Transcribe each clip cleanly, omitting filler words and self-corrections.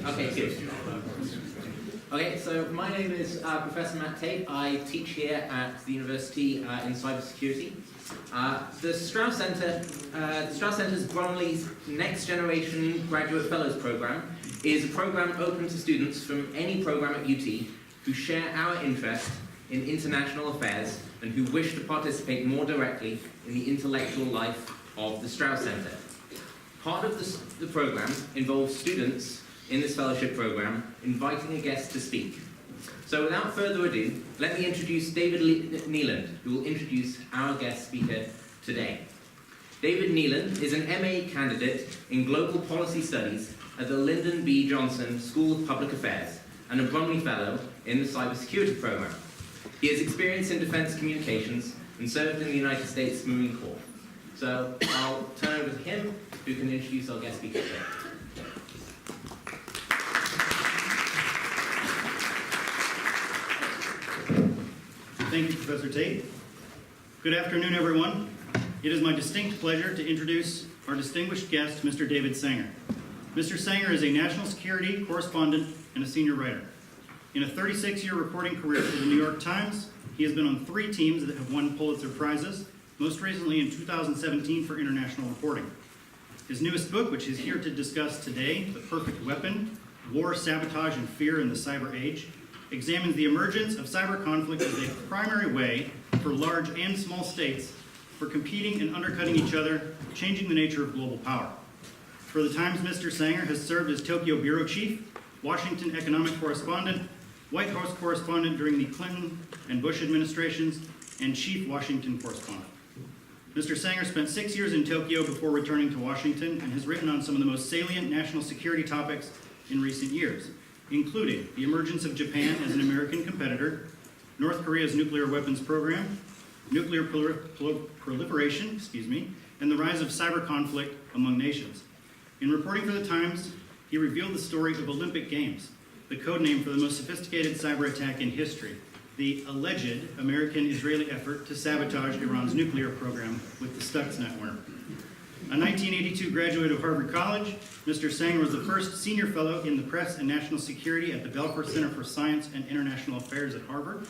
Okay, good. Okay, so my name is Professor Matt Tate. I teach here at the university in cybersecurity. The Strauss Center's Brumley's Next Generation Graduate Fellows Program is a program open to students from any program at UT who share our interest in international affairs and who wish to participate more directly in the intellectual life of the Strauss Center. Part of the program involves students in this fellowship program inviting a guest to speak. So without further ado, let me introduce David Neeland, who will introduce our guest speaker today. David Neeland is an MA candidate in Global Policy Studies at the Lyndon B. School of Public Affairs and a Brumley Fellow in the Cybersecurity Program. He has experience in defense communications and served in the United States Marine Corps. So I'll turn over to him, who can introduce our guest speaker today. Thank you, Professor Tate. Good afternoon, everyone. It is my distinct pleasure to introduce our distinguished guest, Mr. David Sanger. Mr. Sanger is a national security correspondent and a senior writer. In a 36-year reporting career for the New York Times, he has been on 3 teams that have won Pulitzer Prizes, most recently in 2017 for international reporting. His newest book, which he's here to discuss today, The Perfect Weapon, War, Sabotage and Fear in the Cyber Age, examines the emergence of cyber conflict as a primary way for large and small states for competing and undercutting each other, changing the nature of global power. For the Times, Mr. Sanger has served as Tokyo Bureau Chief, Washington Economic Correspondent, White House Correspondent during the Clinton and Bush administrations, and Chief Washington Correspondent. Mr. Sanger spent 6 years in Tokyo before returning to Washington and has written on some of the most salient national security topics in recent years, including the emergence of Japan as an American competitor, North Korea's nuclear weapons program, nuclear proliferation, and the rise of cyber conflict among nations. In reporting for the Times, he revealed the story of Olympic Games, the code name for the most sophisticated cyber attack in history, the alleged American-Israeli effort to sabotage Iran's nuclear program with the Stuxnet worm. A 1982 graduate of Harvard College, Mr. Sanger was the first senior fellow in the press and national security at the Belfer Center for Science and International Affairs at Harvard.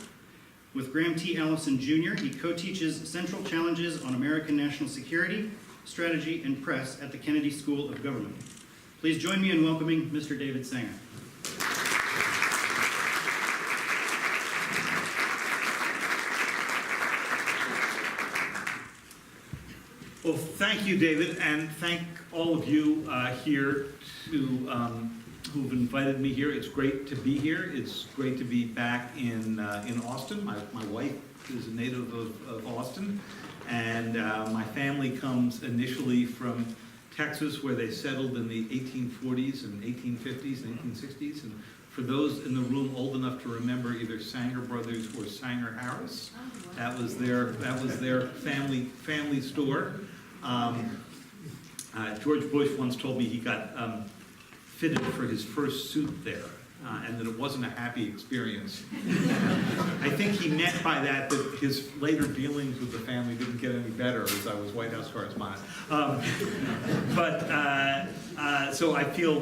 With Graham T. Allison Jr., he co-teaches Central Challenges on American National Security, Strategy, and Press at the Kennedy School of Government. Please join me in welcoming Mr. David Sanger. Well, thank you, David, and thank all of you here who've invited me here. It's great to be here. It's great to be back in Austin. My wife is a native of Austin, and my family comes initially from Texas, where they settled in the 1840s and 1850s and 1860s. And for those in the room old enough to remember either Sanger Brothers or Sanger Harris, that was their family store. George Bush once told me he got fitted for his first suit there, and that it wasn't a happy experience. I think he meant by that his later dealings with the family didn't get any better as I was White House correspondent. So I feel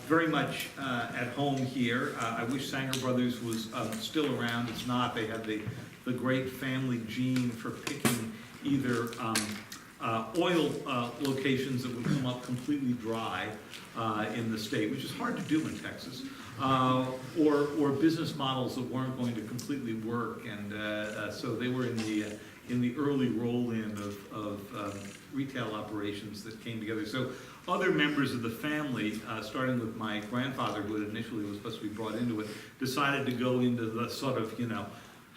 very much at home here. I wish Sanger Brothers was still around. It's not. They had the great family gene for picking either oil locations that would come up completely dry in the state, which is hard to do in Texas, or business models that weren't going to completely work, and so they were in the early roll-in of retail operations that came together. So other members of the family, starting with my grandfather, who initially was supposed to be brought into it, decided to go into the sort of,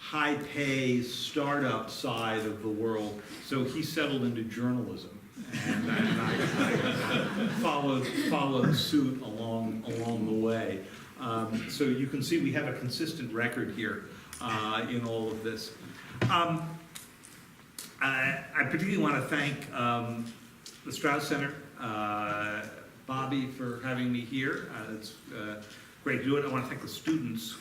high-pay startup side of the world. So he settled into journalism, and I followed suit along the way. So you can see we have a consistent record here in all of this. I particularly want to thank the Strauss Center, Bobby, for having me here. It's great to do it. I want to thank the students.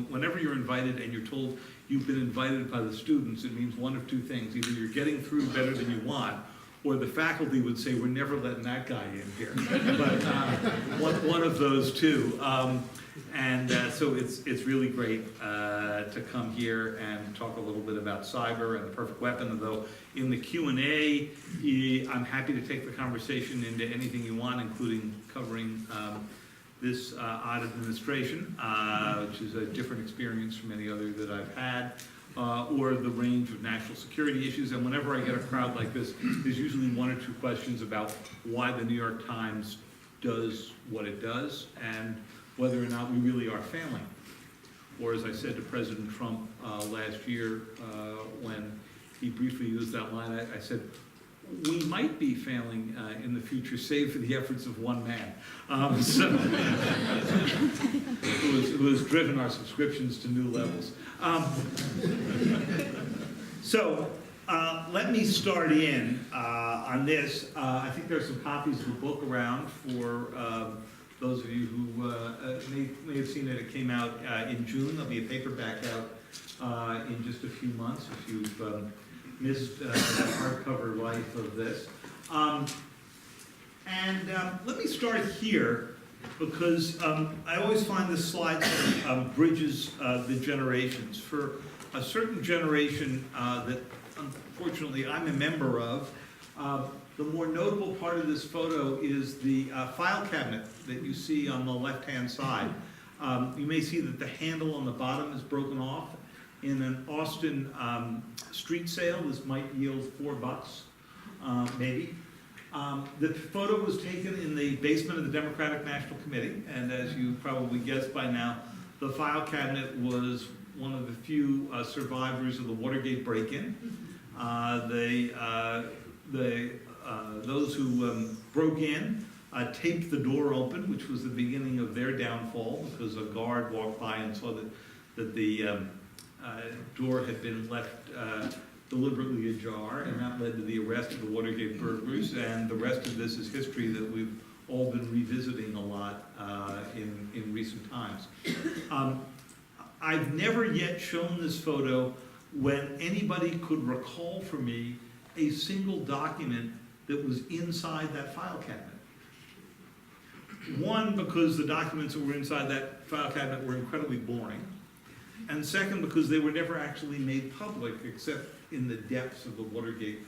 Whenever you're invited and you're told you've been invited by the students, it means one of two things. Either you're getting through better than you want, or the faculty would say, we're never letting that guy in here. But one of those two. So it's really great to come here and talk a little bit about cyber and the perfect weapon, although in the Q&A, I'm happy to take the conversation into anything you want, including covering this odd administration, which is a different experience from any other that I've had, or the range of national security issues. And whenever I get a crowd like this, there's usually one or two questions about why the New York Times does what it does, and whether or not we really are failing. Or as I said to President Trump last year when he briefly used that line, I said, we might be failing in the future, save for the efforts of one man. Who has driven our subscriptions to new levels. Let me start in on this. I think there's some copies of the book around for those of you who may have seen it. It came out in June. There'll be a paperback out in just a few months if you've missed the hardcover life of this. Let me start here because I always find this slide sort of bridges the generations. For a certain generation that unfortunately I'm a member of, the more notable part of this photo is the file cabinet that you see on the left-hand side. You may see that the handle on the bottom is broken off. In an Austin street sale, this might yield $4, maybe. The photo was taken in the basement of the Democratic National Committee, and as you probably guessed by now, the file cabinet was one of the few survivors of the Watergate break-in. Those who broke in taped the door open, which was the beginning of their downfall, because a guard walked by and saw that the door had been left deliberately ajar, and that led to the arrest of the Watergate burglars, and the rest of this is history that we've all been revisiting a lot in recent times. I've never yet shown this photo when anybody could recall for me a single document that was inside that file cabinet. One, because the documents that were inside that file cabinet were incredibly boring. And second, because they were never actually made public except in the depths of the Watergate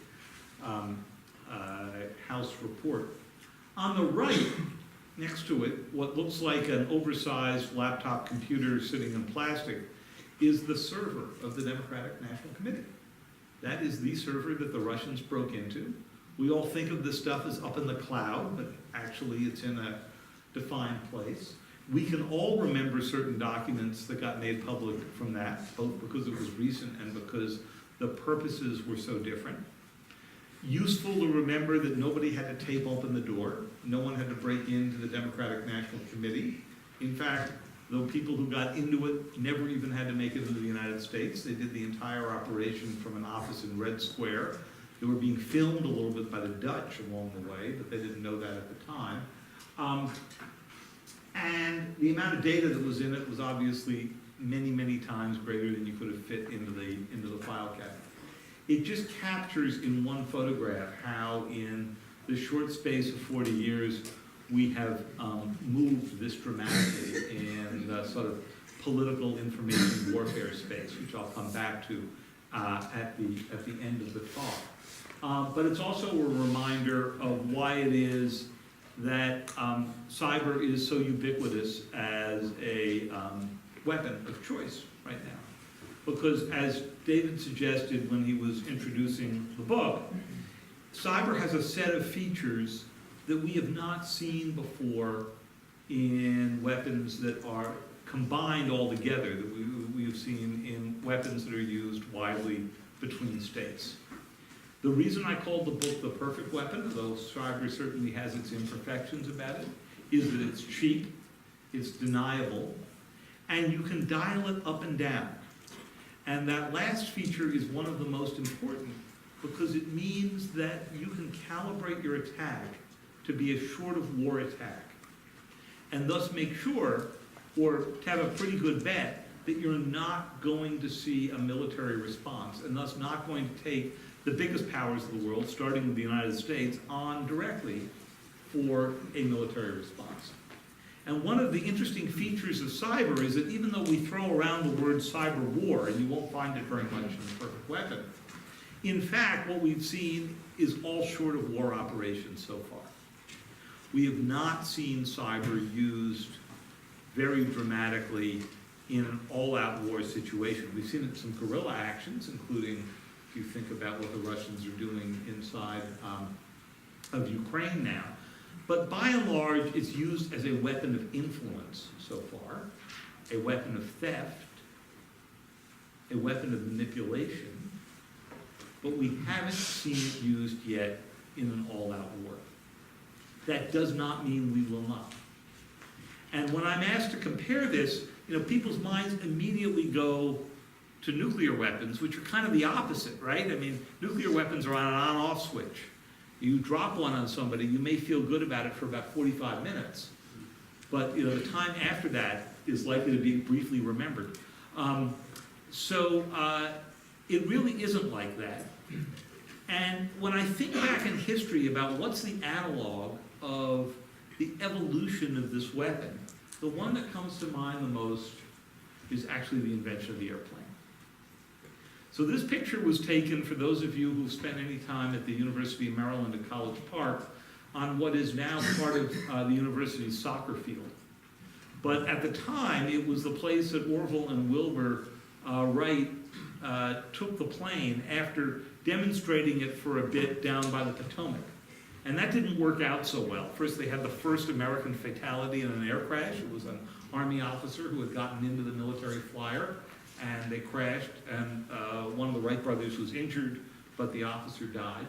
House report. On the right, next to it, what looks like an oversized laptop computer sitting in plastic is the server of the Democratic National Committee. That is the server that the Russians broke into. We all think of this stuff as up in the cloud, but actually it's in a defined place. We can all remember certain documents that got made public from that, both because it was recent and because the purposes were so different. Useful to remember that nobody had to tape open the door. No one had to break into the Democratic National Committee. In fact, the people who got into it never even had to make it into the United States. They did the entire operation from an office in Red Square. They were being filmed a little bit by the Dutch along the way, but they didn't know that at the time. And the amount of data that was in it was obviously many, many times greater than you could have fit into the file cabinet. It just captures in one photograph how in the short space of 40 years we have moved this dramatically in the sort of political information warfare space, which I'll come back to at the end of the talk. But it's also a reminder of why it is that cyber is so ubiquitous as a weapon of choice right now. Because as David suggested when he was introducing the book, cyber has a set of features that we have not seen before in weapons that are combined all together, that we have seen in weapons that are used widely between states. The reason I called the book The Perfect Weapon, though cyber certainly has its imperfections about it, is that it's cheap, it's deniable, and you can dial it up and down. And that last feature is one of the most important because it means that you can calibrate your attack to be a short of war attack, and thus make sure, or to have a pretty good bet, that you're not going to see a military response, and thus not going to take the biggest powers of the world, starting with the United States, on directly for a military response. And one of the interesting features of cyber is that even though we throw around the word cyber war, and you won't find it very much in the perfect weapon, in fact, what we've seen is all short of war operations so far. We have not seen cyber used very dramatically in an all-out war situation. We've seen it in some guerrilla actions, including, if you think about what the Russians are doing inside of Ukraine now. But by and large, it's used as a weapon of influence so far, a weapon of theft, a weapon of manipulation, but we haven't seen it used yet in an all-out war. That does not mean we will not. And when I'm asked to compare this, people's minds immediately go to nuclear weapons, which are kind of the opposite, right? I mean, nuclear weapons are on an on-off switch. You drop one on somebody, you may feel good about it for about 45 minutes, but the time after that is likely to be briefly remembered. It really isn't like that. And when I think back in history about what's the analog of the evolution of this weapon, the one that comes to mind the most is actually the invention of the airplane. So this picture was taken, for those of you who've spent any time at the University of Maryland at College Park, on what is now part of the university's soccer field. But at the time, it was the place that Orville and Wilbur Wright took the plane after demonstrating it for a bit down by the Potomac. And that didn't work out so well. First, they had the first American fatality in an air crash. It was an Army officer who had gotten into the military flyer, and they crashed, and one of the Wright brothers was injured, but the officer died.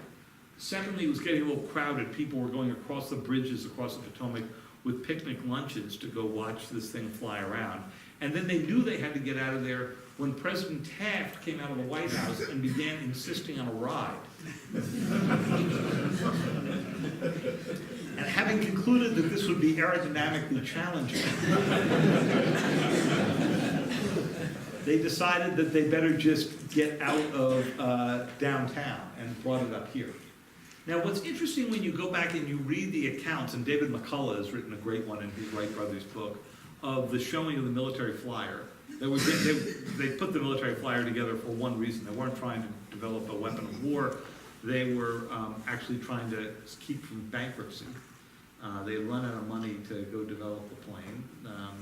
Secondly, it was getting a little crowded. People were going across the bridges across the Potomac with picnic lunches to go watch this thing fly around. And then they knew they had to get out of there when President Taft came out of the White House and began insisting on a ride. And having concluded that this would be aerodynamically challenging, they decided that they better just get out of downtown and brought it up here. Now, what's interesting when you go back and you read the accounts, and David McCullough has written a great one in his Wright Brothers book, of the showing of the military flyer. They put the military flyer together for one reason. They weren't trying to develop a weapon of war. They were actually trying to keep from bankruptcy. They had run out of money to go develop the plane.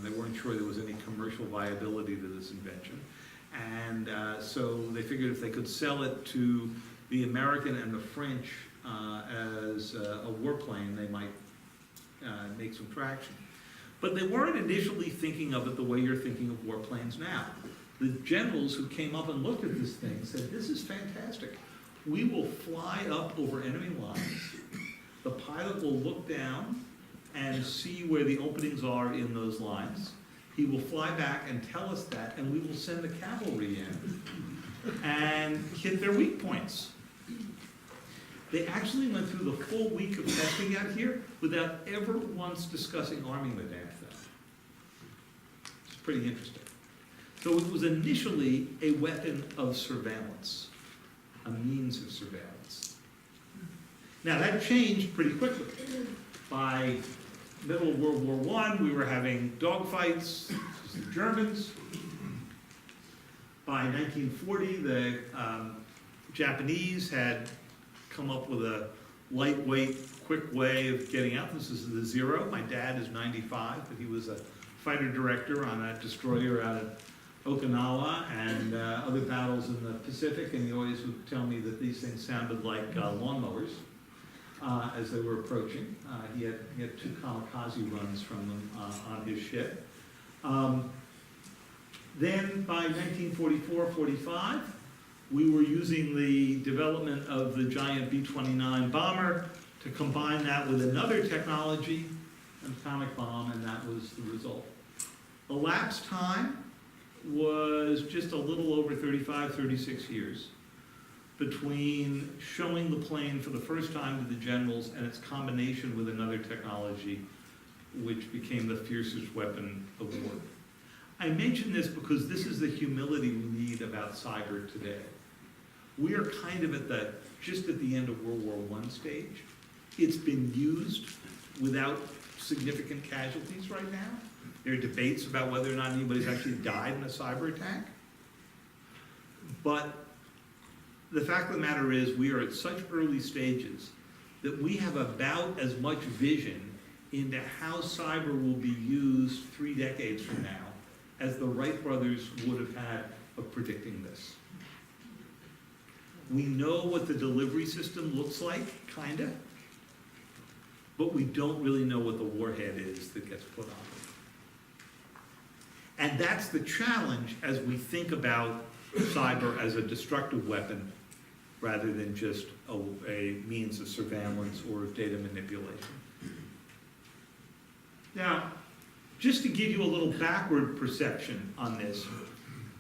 They weren't sure there was any commercial viability to this invention. And so they figured if they could sell it to the American and the French as a warplane, they might make some traction. But they weren't initially thinking of it the way you're thinking of warplanes now. The generals who came up and looked at this thing said, this is fantastic. We will fly up over enemy lines. The pilot will look down and see where the openings are in those lines. He will fly back and tell us that, and we will send the cavalry in and hit their weak points. They actually went through the full week of testing out here without ever once discussing arming the damn thing. It's pretty interesting. So it was initially a weapon of surveillance, a means of surveillance. Now that changed pretty quickly. By middle of World War I, we were having dogfights with the Germans. By 1940, the Japanese had come up with a lightweight, quick way of getting out. This is the Zero. My dad is 95, but he was a fighter director on a destroyer out at Okinawa and other battles in the Pacific, and he always would tell me that these things sounded like lawnmowers as they were approaching. He had 2 kamikaze runs from them on his ship. Then by 1944-45, we were using the development of the giant B-29 bomber to combine that with another technology, an atomic bomb, and that was the result. Elapsed time was just a little over 35, 36 years between showing the plane for the first time to the generals and its combination with another technology, which became the fiercest weapon of war. I mention this because this is the humility we need about cyber today. We are kind of just at the end of World War I stage. It's been used without significant casualties right now. There are debates about whether or not anybody's actually died in a cyber attack. But the fact of the matter is, we are at such early stages that we have about as much vision into how cyber will be used 3 decades from now as the Wright brothers would have had of predicting this. We know what the delivery system looks like, kinda, but we don't really know what the warhead is that gets put on it. And that's the challenge as we think about cyber as a destructive weapon rather than just a means of surveillance or of data manipulation. Now, just to give you a little backward perception on this,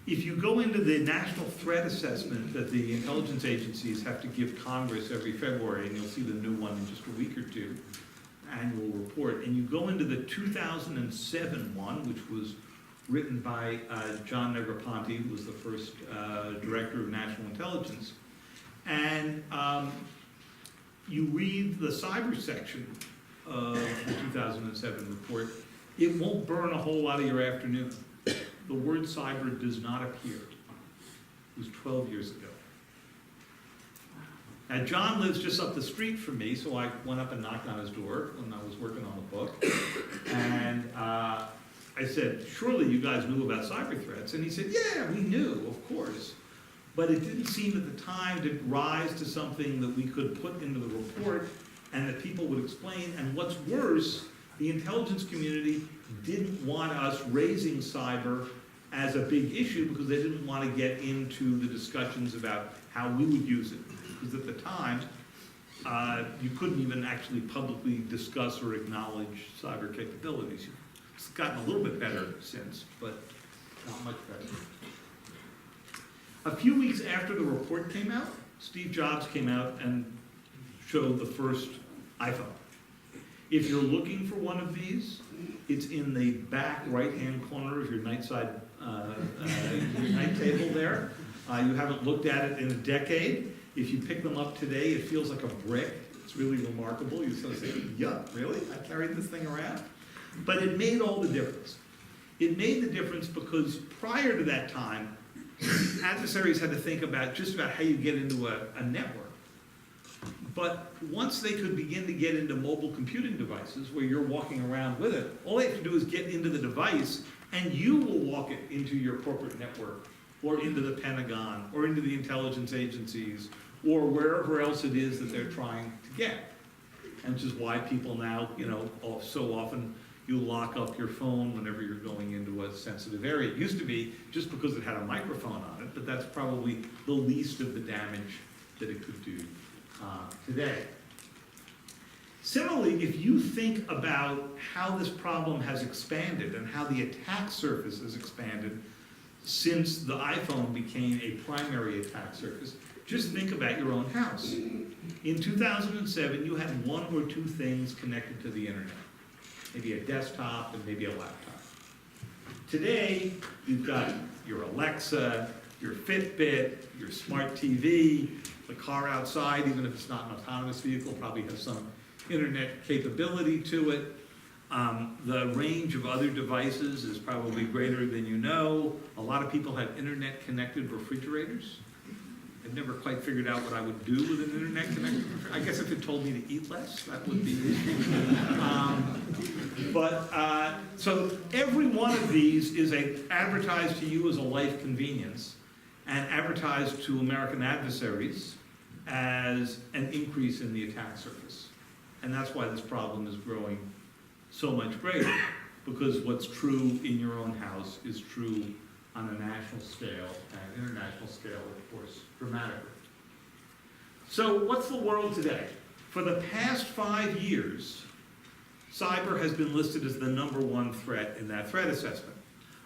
if you go into the national threat assessment that the intelligence agencies have to give Congress every February, and you'll see the new one in just a week or two, annual report, and you go into the 2007 one, which was written by John Negroponte, who was the first director of national intelligence, and you read the cyber section of the 2007 report, it won't burn a whole lot of your afternoon. The word cyber does not appear. It was 12 years ago. Now, John lives just up the street from me, so I went up and knocked on his door when I was working on the book. And I said, surely you guys knew about cyber threats? And he said, yeah, we knew, of course. But it didn't seem at the time to rise to something that we could put into the report and that people would explain. And what's worse, the intelligence community didn't want us raising cyber as a big issue because they didn't want to get into the discussions about how we would use it. Because at the time, you couldn't even actually publicly discuss or acknowledge cyber capabilities. It's gotten a little bit better since, but not much better. A few weeks after the report came out, Steve Jobs came out and showed the first iPhone. If you're looking for one of these, it's in the back right-hand corner of your night table there. You haven't looked at it in a decade. If you pick them up today, it feels like a brick. It's really remarkable. You sort of say, yuck, really? I carried this thing around? But it made all the difference. It made the difference because prior to that time, adversaries had to think about just about how you get into a network. But once they could begin to get into mobile computing devices where you're walking around with it, all they have to do is get into the device and you will walk it into your corporate network or into the Pentagon or into the intelligence agencies or wherever else it is that they're trying to get. And which is why people now, so often you lock up your phone whenever you're going into a sensitive area. It used to be just because it had a microphone on it, but that's probably the least of the damage that it could do today. Similarly, if you think about how this problem has expanded and how the attack surface has expanded since the iPhone became a primary attack surface, just think about your own house. In 2007, you had 1 or 2 things connected to the internet. Maybe a desktop and maybe a laptop. Today, you've got your Alexa, your Fitbit, your smart TV, the car outside, even if it's not an autonomous vehicle, probably has some internet capability to it. The range of other devices is probably greater than you know. A lot of people have internet-connected refrigerators. I've never quite figured out what I would do with an internet-connected refrigerator. I guess if it told me to eat less, that would be so every one of these is advertised to you as a life convenience and advertised to American adversaries as an increase in the attack surface. And that's why this problem is growing so much greater, because what's true in your own house is true on a national scale and international scale, of course, dramatically. So what's the world today? For the past 5 years, cyber has been listed as the #1 threat in that threat assessment.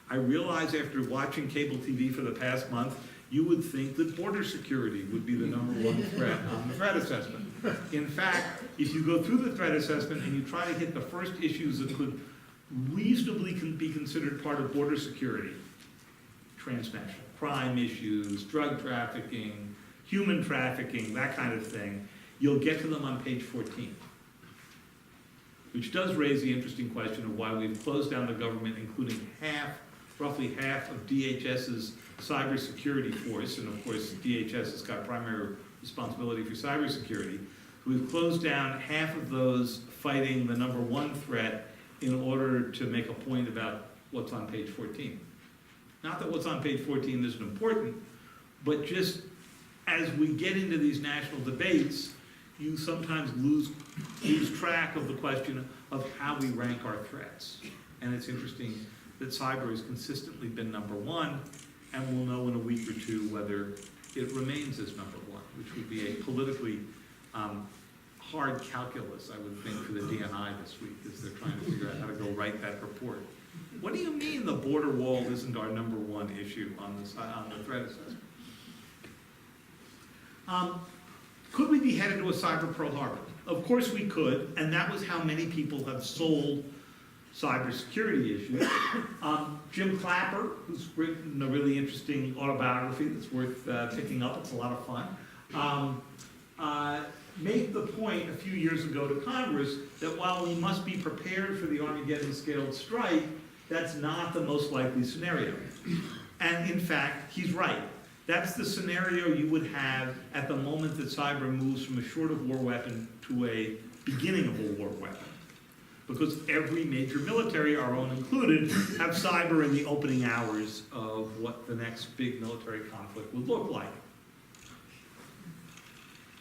I realize after watching cable TV for the past month, you would think that border security would be the #1 threat on the threat assessment. In fact, if you go through the threat assessment and you try to hit the first issues that could reasonably be considered part of border security, transnational crime issues, drug trafficking, human trafficking, that kind of thing, you'll get to them on page 14. Which does raise the interesting question of why we've closed down the government, including roughly half of DHS's cybersecurity force, and of course DHS has got primary responsibility for cybersecurity. We've closed down half of those fighting the #1 threat in order to make a point about what's on page 14. Not that what's on page 14 isn't important, but just as we get into these national debates, you sometimes lose track of the question of how we rank our threats. And it's interesting that cyber has consistently been #1, and we'll know in a week or two whether it remains as #1, which would be a politically hard calculus, I would think, for the DNI this week, as they're trying to figure out how to go write that report. What do you mean the border wall isn't our #1 issue on the threat assessment? Could we be headed to a cyber Pearl Harbor? Of course we could, and that was how many people have sold cybersecurity issues. Jim Clapper, who's written a really interesting autobiography that's worth picking up, it's a lot of fun, made the point a few years ago to Congress that while we must be prepared for the Armageddon scaled strike, that's not the most likely scenario. And in fact, he's right. That's the scenario you would have at the moment that cyber moves from a short of war weapon to a beginning of a war weapon. Because every major military, our own included, have cyber in the opening hours of what the next big military conflict would look like.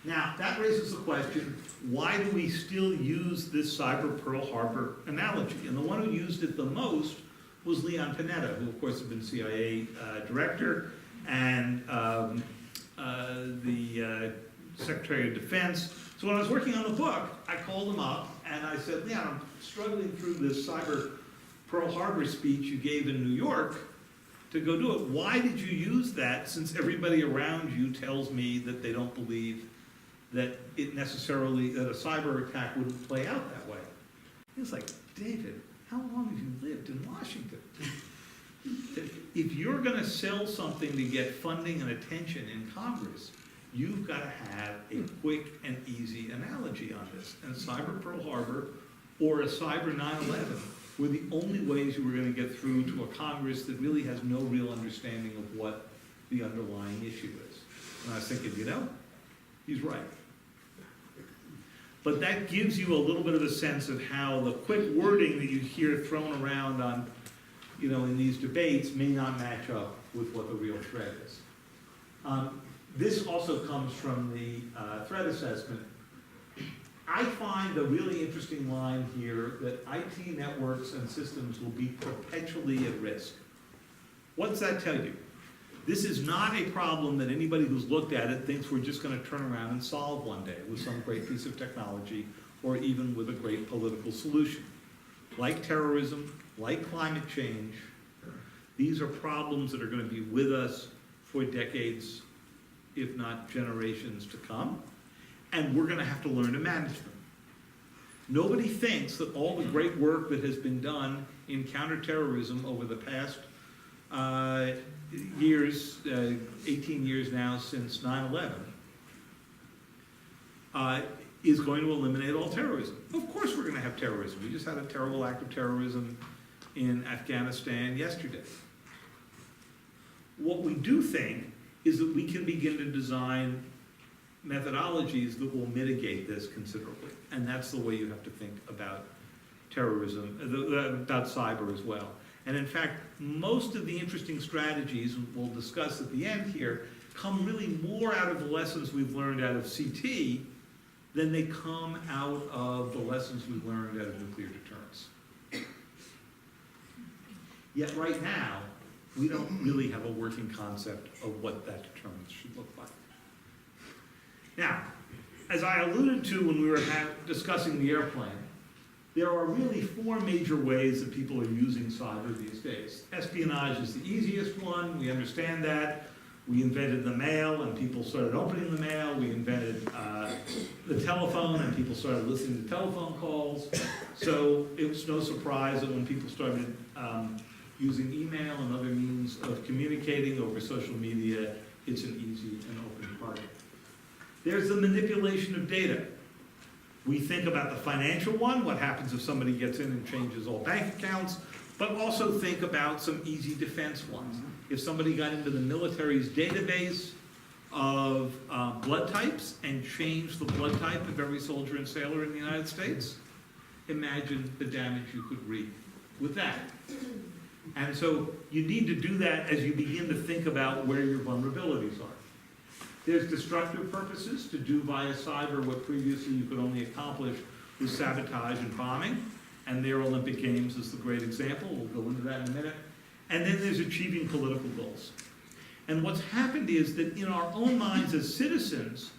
Now, that raises the question, why do we still use this cyber Pearl Harbor analogy? And the one who used it the most was Leon Panetta, who of course had been CIA director and the Secretary of Defense. So when I was working on the book, I called him up and I said, Leon, I'm struggling through this cyber Pearl Harbor speech you gave in New York to go do it. Why did you use that, since everybody around you tells me that they don't believe that that a cyber attack wouldn't play out that way? He was like, David, how long have you lived in Washington? If you're going to sell something to get funding and attention in Congress, you've got to have a quick and easy analogy on this. And cyber Pearl Harbor or a cyber 9/11 were the only ways you were going to get through to a Congress that really has no real understanding of what the underlying issue is. And I was thinking, he's right. But that gives you a little bit of a sense of how the quick wording that you hear thrown around on, in these debates may not match up with what the real threat is. This also comes from the threat assessment. I find a really interesting line here that IT networks and systems will be perpetually at risk. What's that tell you? This is not a problem that anybody who's looked at it thinks we're just going to turn around and solve one day with some great piece of technology or even with a great political solution. Like terrorism, like climate change, these are problems that are going to be with us for decades, if not generations to come, and we're going to have to learn to manage them. Nobody thinks that all the great work that has been done in counterterrorism over the past years, 18 years now since 9/11, is going to eliminate all terrorism. Of course we're going to have terrorism. We just had a terrible act of terrorism in Afghanistan yesterday. What we do think is that we can begin to design methodologies that will mitigate this considerably. And that's the way you have to think about terrorism, about cyber as well. And in fact, most of the interesting strategies we'll discuss at the end here come really more out of the lessons we've learned out of CT than they come out of the lessons we've learned out of nuclear deterrence. Yet right now, we don't really have a working concept of what that deterrence should look like. Now, as I alluded to when we were discussing the airplane, there are really four major ways that people are using cyber these days. Espionage is the easiest one. We understand that. We invented the mail and people started opening the mail. We invented the telephone and people started listening to telephone calls. So it was no surprise that when people started using email and other means of communicating over social media, it's an easy and open target. There's the manipulation of data. We think about the financial one, what happens if somebody gets in and changes all bank accounts, but also think about some easy defense ones. If somebody got into the military's database of blood types and changed the blood type of every soldier and sailor in the United States, imagine the damage you could wreak with that. And so you need to do that as you begin to think about where your vulnerabilities are. There's destructive purposes to do via cyber what previously you could only accomplish with sabotage and bombing, and their Olympic Games is the great example. We'll go into that in a minute. And then there's achieving political goals. And what's happened is that in our own minds as citizens,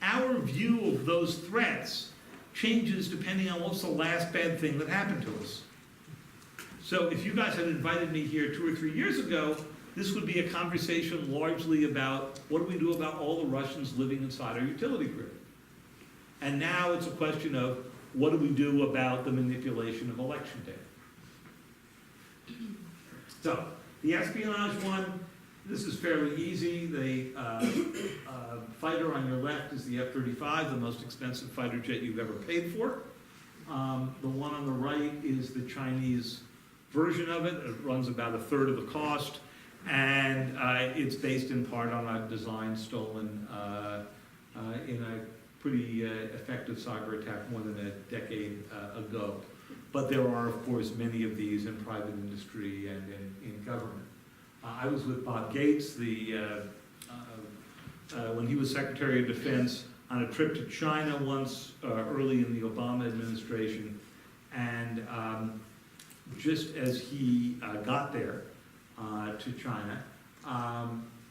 our view of those threats changes depending on what's the last bad thing that happened to us. So if you guys had invited me here 2 or 3 years ago, this would be a conversation largely about what do we do about all the Russians living inside our utility grid. And now it's a question of what do we do about the manipulation of election data. So the espionage one, this is fairly easy. The fighter on your left is the F-35, the most expensive fighter jet you've ever paid for. The one on the right is the Chinese version of it. It runs about 1/3 of the cost, and it's based in part on a design stolen in a pretty effective cyber attack more than a decade ago. But there are, of course, many of these in private industry and in government. I was with Bob Gates when he was Secretary of Defense on a trip to China once early in the Obama administration, and just as he got there to China,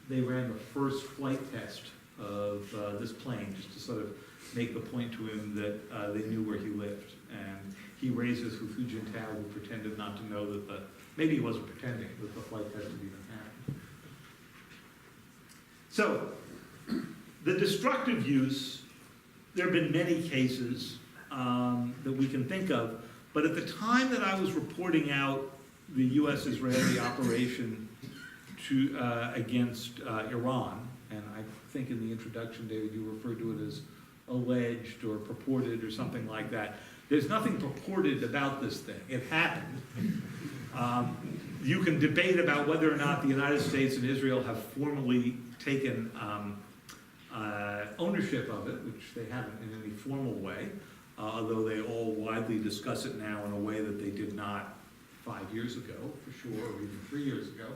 they ran the first flight test of this plane, just to sort of make the point to him that they knew where he lived. And he raises Hu Jintao, who pretended not to know that maybe he wasn't pretending, that the flight test had even happened. So, the destructive use, there have been many cases that we can think of, but at the time that I was reporting out the U.S.-Israeli operation against Iran, and I think in the introduction, David, you referred to it as alleged or purported or something like that. There's nothing purported about this thing. It happened. You can debate about whether or not the United States and Israel have formally taken ownership of it, which they haven't in any formal way, although they all widely discuss it now in a way that they did not 5 years ago, for sure, or even 3 years ago.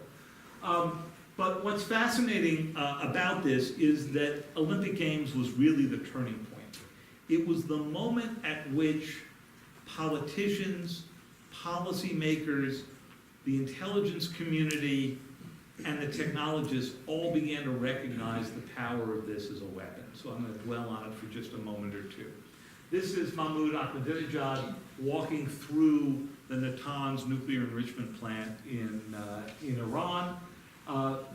But what's fascinating about this is that Olympic Games was really the turning point. It was the moment at which politicians, policymakers, the intelligence community, and the technologists all began to recognize the power of this as a weapon. So I'm going to dwell on it for just a moment or two. This is Mahmoud Ahmadinejad walking through the Natanz nuclear enrichment plant in Iran.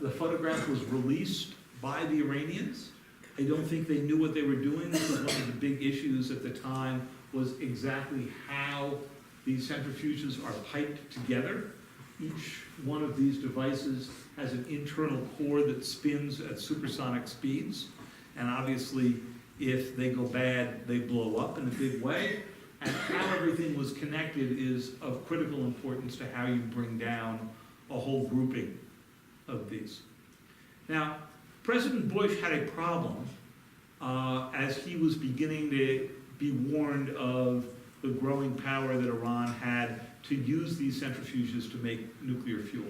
The photograph was released by the Iranians. I don't think they knew what they were doing. This was one of the big issues at the time, was exactly how these centrifuges are piped together. Each one of these devices has an internal core that spins at supersonic speeds. And obviously, if they go bad, they blow up in a big way. And how everything was connected is of critical importance to how you bring down a whole grouping of these. Now, President Bush had a problem as he was beginning to be warned of the growing power that Iran had to use these centrifuges to make nuclear fuel.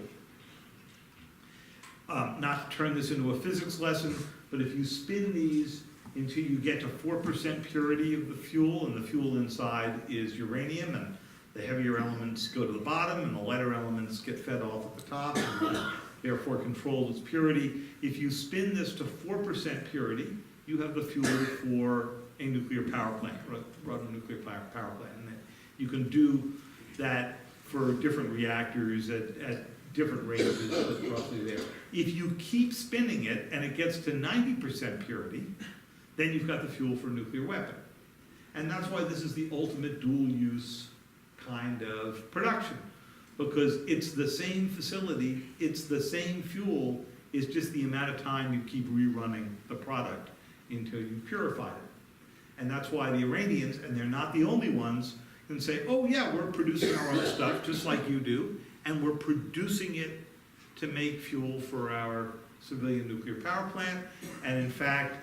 Not to turn this into a physics lesson, but if you spin these until you get to 4% purity of the fuel, and the fuel inside is uranium, and the heavier elements go to the bottom, and the lighter elements get fed off at the top, and therefore control its purity. If you spin this to 4% purity, you have the fuel for a nuclear power plant, run a nuclear power plant. And you can do that for different reactors at different ranges, but roughly there. If you keep spinning it and it gets to 90% purity, then you've got the fuel for a nuclear weapon. And that's why this is the ultimate dual-use kind of production, because it's the same facility, it's the same fuel, it's just the amount of time you keep rerunning the product. until you purified it. And that's why the Iranians, and they're not the only ones, can say, oh yeah, we're producing our own stuff just like you do, and we're producing it to make fuel for our civilian nuclear power plant. And in fact,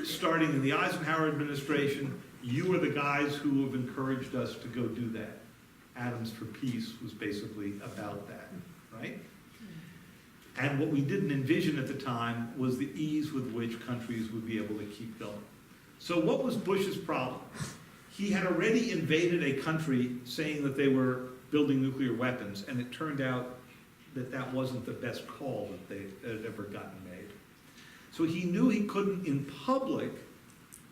starting in the Eisenhower administration, you are the guys who have encouraged us to go do that. Atoms for Peace was basically about that, right? And what we didn't envision at the time was the ease with which countries would be able to keep going. So what was Bush's problem? He had already invaded a country saying that they were building nuclear weapons, and it turned out that that wasn't the best call that they had ever gotten made. So he knew he couldn't, in public,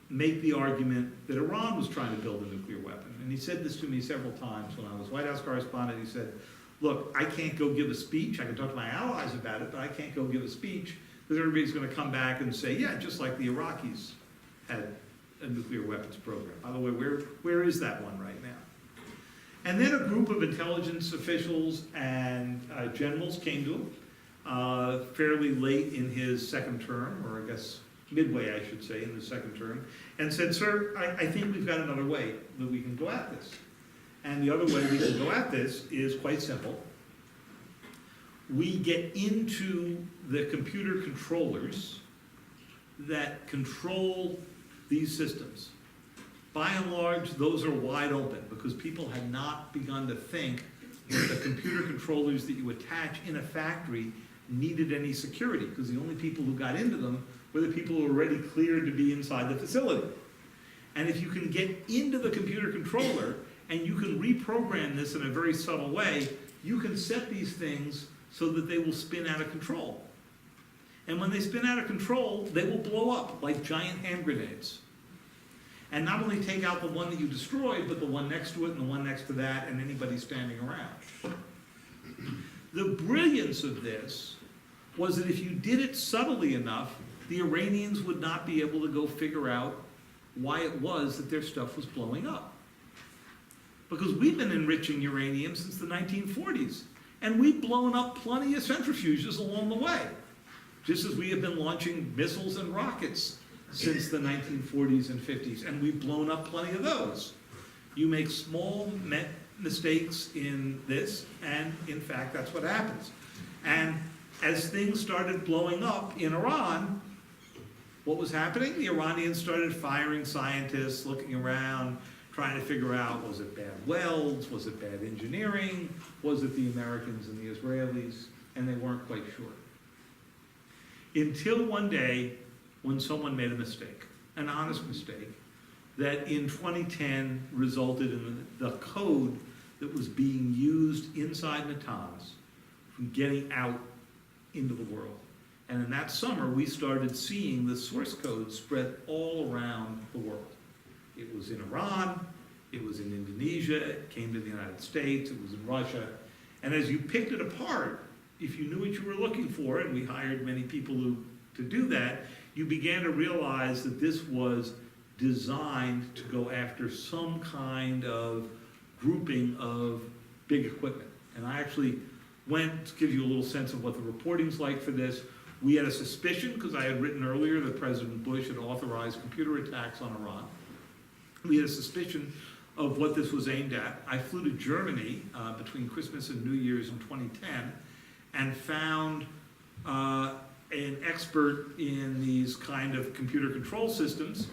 make the argument that Iran was trying to build a nuclear weapon. And he said this to me several times when I was White House correspondent. He said, look, I can't go give a speech. I can talk to my allies about it, but I can't go give a speech because everybody's going to come back and say, yeah, just like the Iraqis had a nuclear weapons program. By the way, where is that one right now? And then a group of intelligence officials and generals came to him fairly late in his second term, or I guess midway, I should say, in the second term, and said, sir, I think we've got another way that we can go at this. And the other way we can go at this is quite simple. We get into the computer controllers that control these systems. By and large, those are wide open because people had not begun to think that the computer controllers that you attach in a factory needed any security, because the only people who got into them were the people who were already cleared to be inside the facility. And if you can get into the computer controller and you can reprogram this in a very subtle way, you can set these things so that they will spin out of control. And when they spin out of control, they will blow up like giant hand grenades. And not only take out the one that you destroyed, but the one next to it and the one next to that and anybody standing around. The brilliance of this was that if you did it subtly enough, the Iranians would not be able to go figure out why it was that their stuff was blowing up. Because we've been enriching uranium since the 1940s, and we've blown up plenty of centrifuges along the way, just as we have been launching missiles and rockets since the 1940s and 50s, and we've blown up plenty of those. You make small mistakes in this, and in fact, that's what happens. And as things started blowing up in Iran, what was happening? The Iranians started firing scientists, looking around, trying to figure out, was it bad welds? Was it bad engineering? Was it the Americans and the Israelis? And they weren't quite sure. Until one day, when someone made a mistake, an honest mistake, that in 2010 resulted in the code that was being used inside Natanz from getting out into the world. And in that summer, we started seeing the source code spread all around the world. It was in Iran, it was in Indonesia, it came to the United States, it was in Russia. And as you picked it apart, if you knew what you were looking for, and we hired many people to do that, you began to realize that this was designed to go after some kind of grouping of big equipment. And I actually went to give you a little sense of what the reporting's like for this. We had a suspicion, because I had written earlier that President Bush had authorized computer attacks on Iran. We had a suspicion of what this was aimed at. I flew to Germany between Christmas and New Year's in 2010 and found an expert in these kind of computer control systems,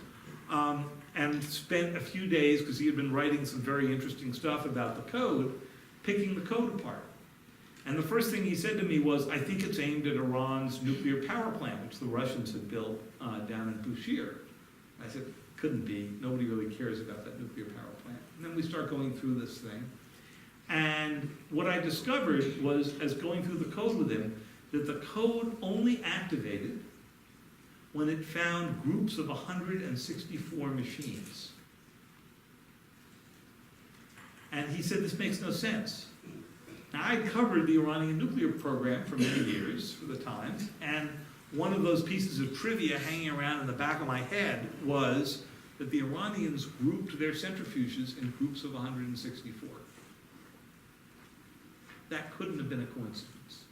and spent a few days, because he had been writing some very interesting stuff about the code, picking the code apart. And the first thing he said to me was, I think it's aimed at Iran's nuclear power plant, which the Russians had built down in Bushehr. I said, couldn't be. Nobody really cares about that nuclear power plant. And then we start going through this thing. And what I discovered was, as going through the code with him, that the code only activated when it found groups of 164 machines. And he said, this makes no sense. Now, I covered the Iranian nuclear program for many years for the Times, and one of those pieces of trivia hanging around in the back of my head was that the Iranians grouped their centrifuges in groups of 164. That couldn't have been a coincidence.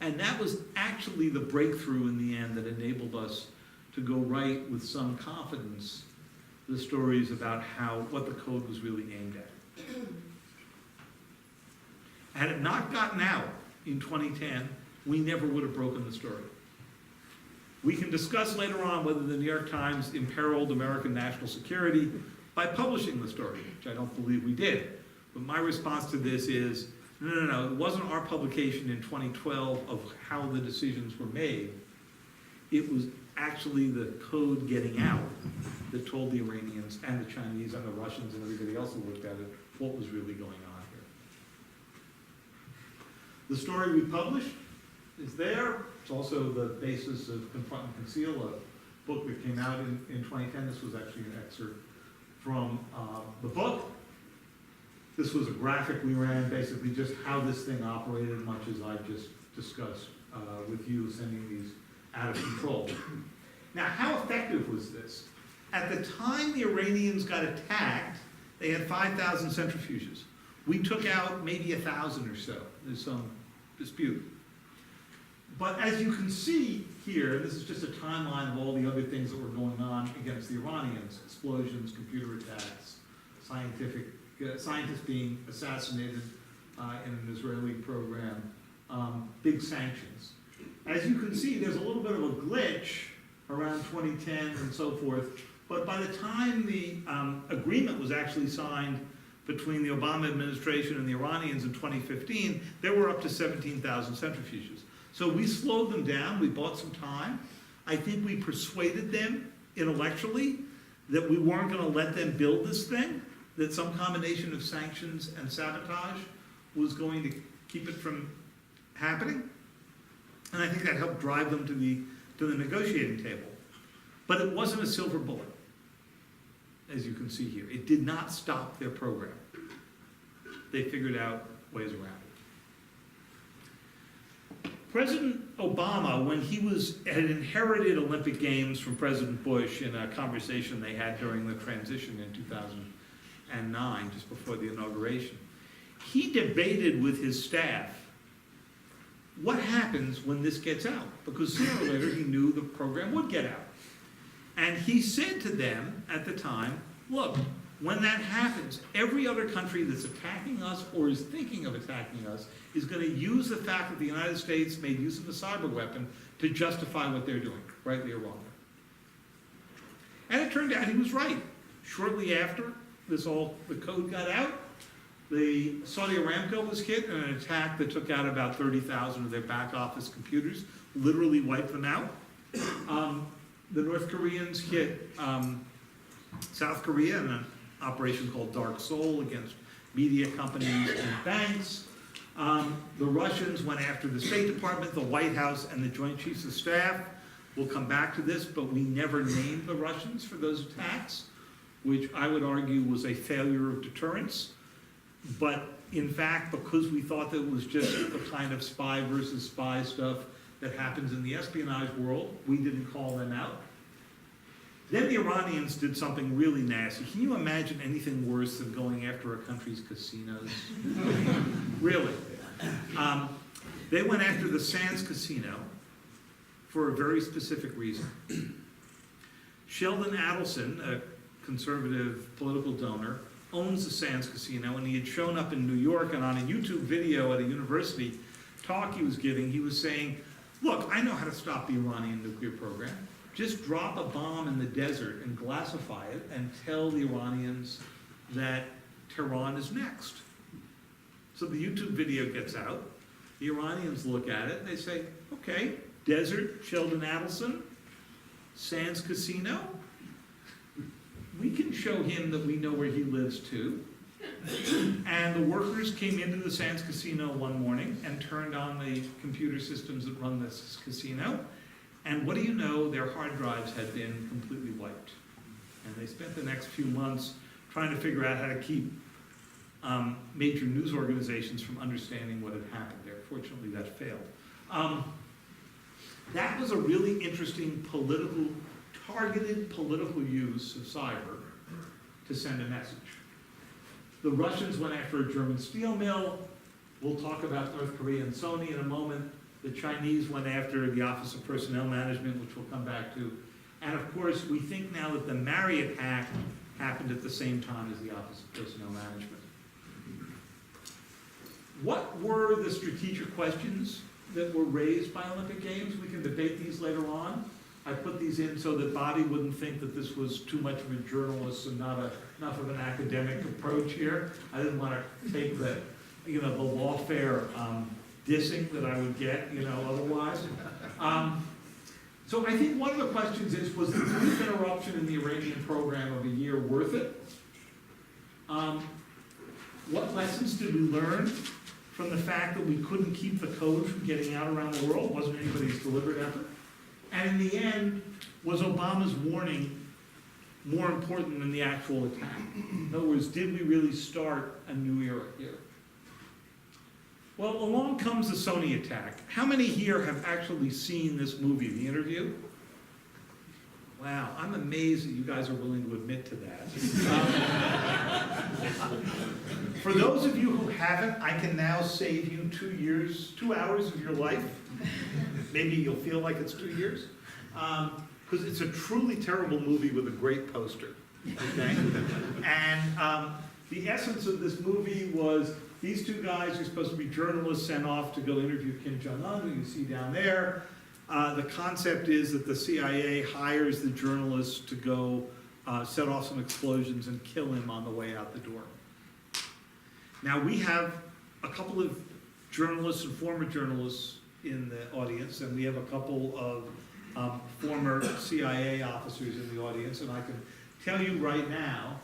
And that was actually the breakthrough in the end that enabled us to go write with some confidence the stories about what the code was really aimed at. Had it not gotten out in 2010, we never would have broken the story. We can discuss later on whether the New York Times imperiled American national security by publishing the story, which I don't believe we did. But my response to this is, no, it wasn't our publication in 2012 of how the decisions were made. It was actually the code getting out that told the Iranians and the Chinese and the Russians and everybody else who looked at it what was really going on here. The story we published is there. It's also the basis of Confront and Conceal, a book that came out in 2010. This was actually an excerpt from the book. This was a graphic we ran, basically just how this thing operated, much as I just discussed with you, sending these out of control. Now, how effective was this? At the time the Iranians got attacked, they had 5,000 centrifuges. We took out maybe 1,000 or so. There's some dispute. But as you can see here, this is just a timeline of all the other things that were going on against the Iranians: explosions, computer attacks, scientists being assassinated in an Israeli program, big sanctions. As you can see, there's a little bit of a glitch around 2010 and so forth, but by the time the agreement was actually signed between the Obama administration and the Iranians in 2015, there were up to 17,000 centrifuges. So we slowed them down, we bought some time. I think we persuaded them intellectually that we weren't going to let them build this thing, that some combination of sanctions and sabotage was going to keep it from happening. And I think that helped drive them to the negotiating table. But it wasn't a silver bullet, as you can see here. It did not stop their program. They figured out ways around it. President Obama, when he had inherited Olympic Games from President Bush in a conversation they had during the transition in 2009, just before the inauguration, he debated with his staff what happens when this gets out, because sooner or later he knew the program would get out. And he said to them at the time, look, when that happens, every other country that's attacking us or is thinking of attacking us is going to use the fact that the United States made use of a cyber weapon to justify what they're doing, rightly or wrongly. And it turned out he was right. Shortly after the code got out, the Saudi Aramco was hit in an attack that took out about 30,000 of their back office computers, literally wiped them out. The North Koreans hit South Korea in an operation called Dark Soul against media companies and banks. The Russians went after the State Department, the White House, and the Joint Chiefs of Staff. We'll come back to this, but we never named the Russians for those attacks, which I would argue was a failure of deterrence. But in fact, because we thought that it was just the kind of spy versus spy stuff that happens in the espionage world, we didn't call them out. Then the Iranians did something really nasty. Can you imagine anything worse than going after a country's casinos? Really. They went after the Sands Casino for a very specific reason. Sheldon Adelson, a conservative political donor, owns the Sands Casino, and he had shown up in New York, and on a YouTube video at a university talk he was giving, he was saying, look, I know how to stop the Iranian nuclear program. Just drop a bomb in the desert and glassify it and tell the Iranians that Tehran is next. So the YouTube video gets out. The Iranians look at it and they say, okay, desert, Sheldon Adelson, Sands Casino. We can show him that we know where he lives too. And the workers came into the Sands Casino one morning and turned on the computer systems that run this casino. And what do you know? Their hard drives had been completely wiped. And they spent the next few months trying to figure out how to keep major news organizations from understanding what had happened there. Fortunately, that failed. That was a really interesting targeted political use of cyber to send a message. The Russians went after a German steel mill. We'll talk about North Korea and Sony in a moment. The Chinese went after the Office of Personnel Management, which we'll come back to, And of course, we think now that the Marriott hack happened at the same time as the Office of Personnel Management. What were the strategic questions that were raised by Olympic Games? We can debate these later on. I put these in so that Bobby wouldn't think that this was too much of a journalist and not enough of an academic approach here. I didn't want to take the lawfare dissing that I would get, otherwise. So I think one of the questions is, was the brief interruption in the Iranian program of a year worth it? What lessons did we learn from the fact that we couldn't keep the code from getting out around the world? It wasn't anybody's deliberate effort. And in the end, was Obama's warning more important than the actual attack? In other words, did we really start a new era here? Well, along comes the Sony attack. How many here have actually seen this movie, The Interview? Wow, I'm amazed that you guys are willing to admit to that. For those of you who haven't, I can now save you 2 hours of your life. Maybe you'll feel like it's 2 years. Because it's a truly terrible movie with a great poster. Okay? And the essence of this movie was these two guys are supposed to be journalists sent off to go interview Kim Jong-un, who you see down there. The concept is that the CIA hires the journalists to go set off some explosions and kill him on the way out the door. Now, we have a couple of journalists and former journalists in the audience, and we have a couple of former CIA officers in the audience, and I can tell you right now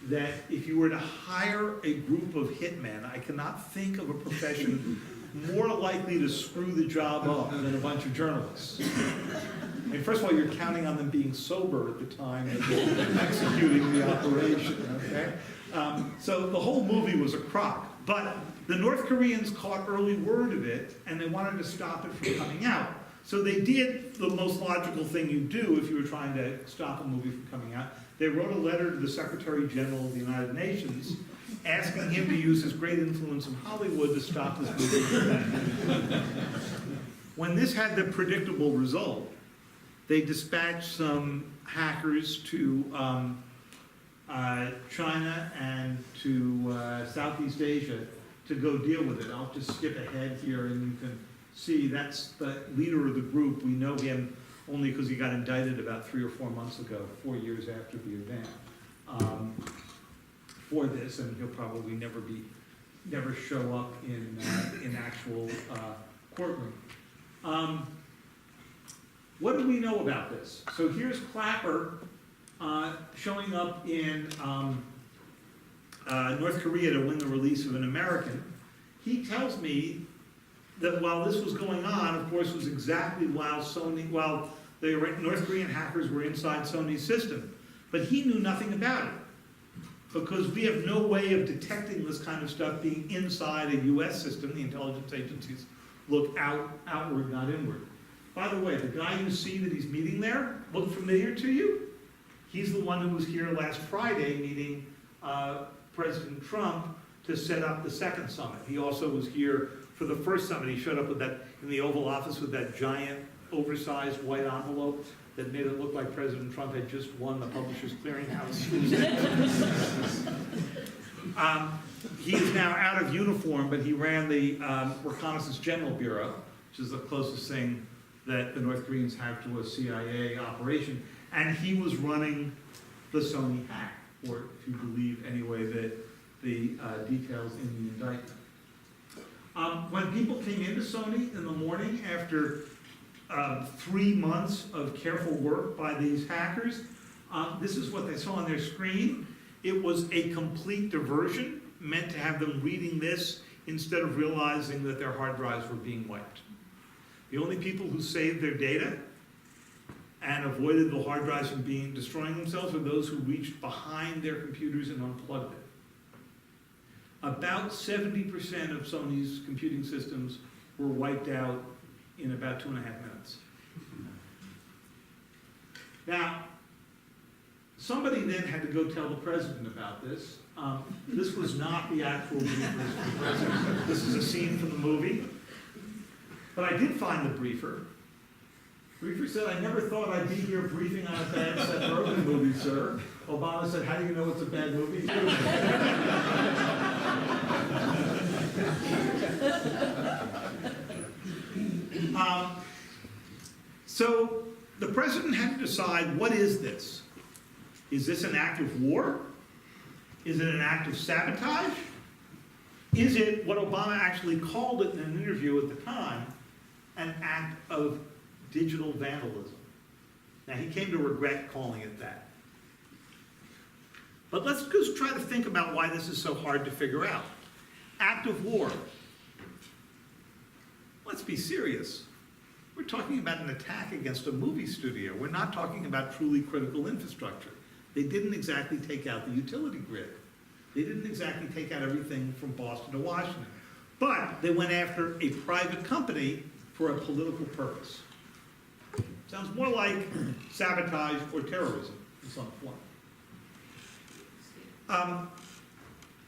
that if you were to hire a group of hitmen, I cannot think of a profession more likely to screw the job up than a bunch of journalists. I mean, first of all, you're counting on them being sober at the time of executing the operation, okay? So the whole movie was a crock, but the North Koreans caught early word of it, and they wanted to stop it from coming out. So they did the most logical thing you do if you were trying to stop a movie from coming out. They wrote a letter to the Secretary General of the United Nations asking him to use his great influence in Hollywood to stop this movie from happening. When this had the predictable result, they dispatched some hackers to China and to Southeast Asia to go deal with it. I'll just skip ahead here and you can see that's the leader of the group. We know him only because he got indicted about 3 or 4 months ago, 4 years after the event, for this, and he'll probably never show up in actual courtroom. What do we know about this? So here's Clapper showing up in North Korea to win the release of an American. He tells me that while this was going on, of course, was exactly while the North Korean hackers were inside Sony's system. But he knew nothing about it, because we have no way of detecting this kind of stuff being inside a US system. The intelligence agencies look outward, not inward. By the way, the guy you see that he's meeting there, look familiar to you? He's the one who was here last Friday meeting President Trump to set up the second summit. He also was here for the first summit. He showed up with that in the Oval Office with that giant, oversized white envelope that made it look like President Trump had just won the Publishers Clearinghouse. He is now out of uniform, but he ran the Reconnaissance General Bureau, which is the closest thing that the North Koreans have to a CIA operation. And he was running the Sony hack, or if you believe anyway that the details in the indictment. When people came into Sony in the morning after 3 months of careful work by these hackers, this is what they saw on their screen. It was a complete diversion, meant to have them reading this instead of realizing that their hard drives were being wiped. The only people who saved their data and avoided the hard drives from destroying themselves were those who reached behind their computers and unplugged it. About 70% of Sony's computing systems were wiped out in about 2.5 minutes. Now, somebody then had to go tell the president about this. This was not the actual briefer for the president. This is a scene from the movie. But I did find the briefer. Reefer said, "I never thought I'd be here briefing on a bad Seth Rogen movie, sir." Obama said, "How do you know it's a bad movie?" So the president had to decide, what is this? Is this an act of war? Is it an act of sabotage? Is it what Obama actually called it in an interview at the time, an act of digital vandalism? Now, he came to regret calling it that. But let's just try to think about why this is so hard to figure out. Act of war. Let's be serious. We're talking about an attack against a movie studio. We're not talking about truly critical infrastructure. They didn't exactly take out the utility grid. They didn't exactly take out everything from Boston to Washington. But they went after a private company for a political purpose. Sounds more like sabotage or terrorism in some form.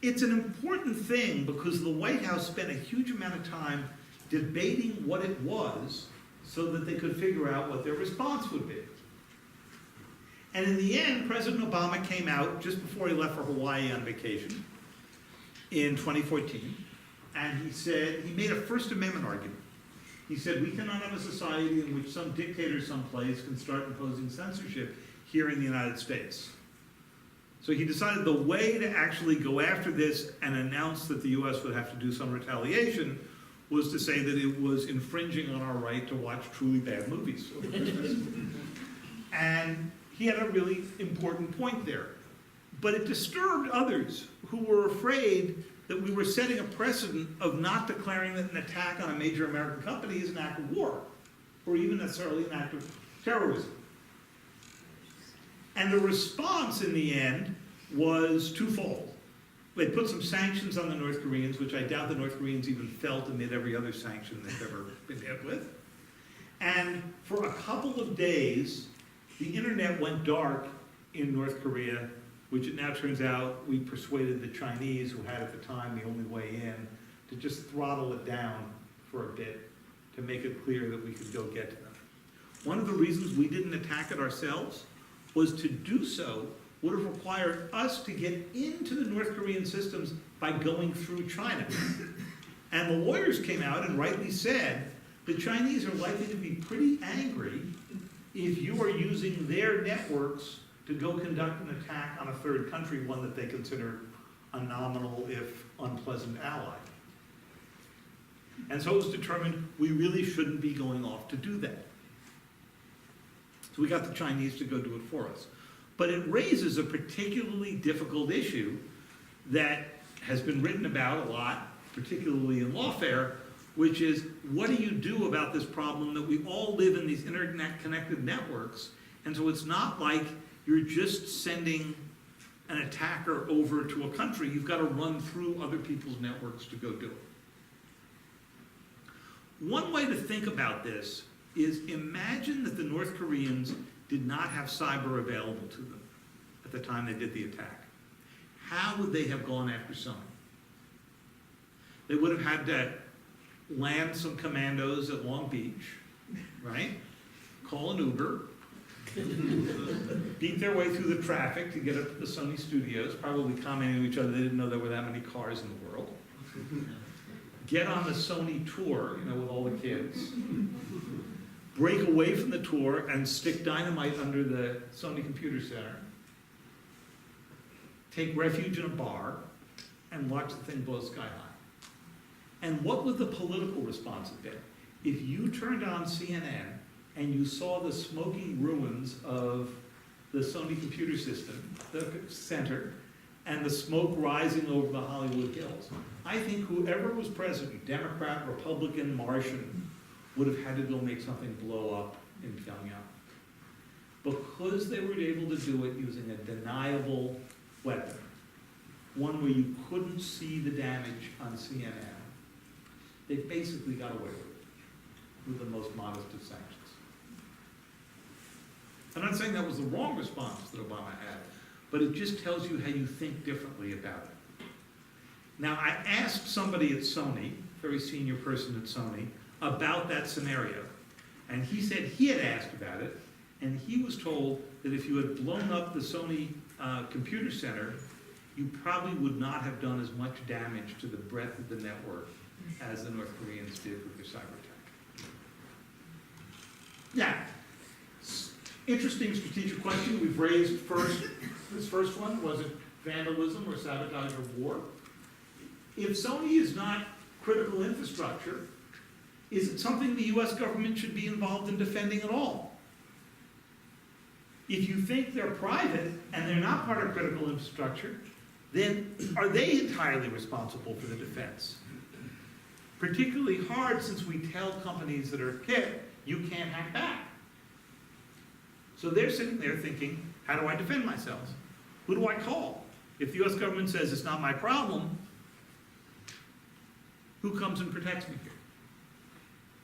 It's an important thing because the White House spent a huge amount of time debating what it was so that they could figure out what their response would be. And in the end, President Obama came out just before he left for Hawaii on vacation in 2014, and he said, he made a First Amendment argument. He said, we cannot have a society in which some dictator someplace can start imposing censorship here in the United States. So he decided the way to actually go after this and announce that the US would have to do some retaliation was to say that it was infringing on our right to watch truly bad movies over Christmas. And he had a really important point there. But it disturbed others who were afraid that we were setting a precedent of not declaring that an attack on a major American company is an act of war, or even necessarily an act of terrorism. And the response in the end was twofold. They put some sanctions on the North Koreans, which I doubt the North Koreans even felt amid every other sanction they've ever been hit with. And for a couple of days, the internet went dark in North Korea, which it now turns out we persuaded the Chinese, who had at the time the only way in, to just throttle it down for a bit to make it clear that we could go get to them. One of the reasons we didn't attack it ourselves was to do so would have required us to get into the North Korean systems by going through China. And the lawyers came out and rightly said, the Chinese are likely to be pretty angry if you are using their networks to go conduct an attack on a third country, one that they consider a nominal, if unpleasant, ally. And so it was determined we really shouldn't be going off to do that. So we got the Chinese to go do it for us. But it raises a particularly difficult issue that has been written about a lot, particularly in lawfare, which is, what do you do about this problem that we all live in these internet-connected networks, and so it's not like you're just sending an attacker over to a country, you've got to run through other people's networks to go do it. One way to think about this is, imagine that the North Koreans did not have cyber available to them at the time they did the attack. How would they have gone after Sony? They would have had to land some commandos at Long Beach, right? Call an Uber, beat their way through the traffic to get up to the Sony studios, probably commenting to each other they didn't know there were that many cars in the world. Get on the Sony tour, you know, with all the kids. Break away from the tour and stick dynamite under the Sony Computer Center. Take refuge in a bar and watch the thing blow sky high. And what would the political response have been? If you turned on CNN and you saw the smoky ruins of the Sony Computer Center, and the smoke rising over the Hollywood Hills, I think whoever was president, Democrat, Republican, Martian, would have had to go make something blow up in Pyongyang. Because they were able to do it using a deniable weapon, one where you couldn't see the damage on CNN, they basically got away with the most modest of sanctions. I'm not saying that was the wrong response that Obama had, but it just tells you how you think differently about it. Now, I asked somebody at Sony, very senior person at Sony, about that scenario. And he said he had asked about it, and he was told that if you had blown up the Sony Computer Center, you probably would not have done as much damage to the breadth of the network as the North Koreans did with their cyber attack. Now, interesting strategic question we've raised first. This first one, was it vandalism or sabotage or war? If Sony is not critical infrastructure, is it something the US government should be involved in defending at all? If you think they're private and they're not part of critical infrastructure, then are they entirely responsible for the defense? Particularly hard since we tell companies that are hit, you can't hack back. So they're sitting there thinking, how do I defend myself? Who do I call? If the US government says it's not my problem, who comes and protects me here?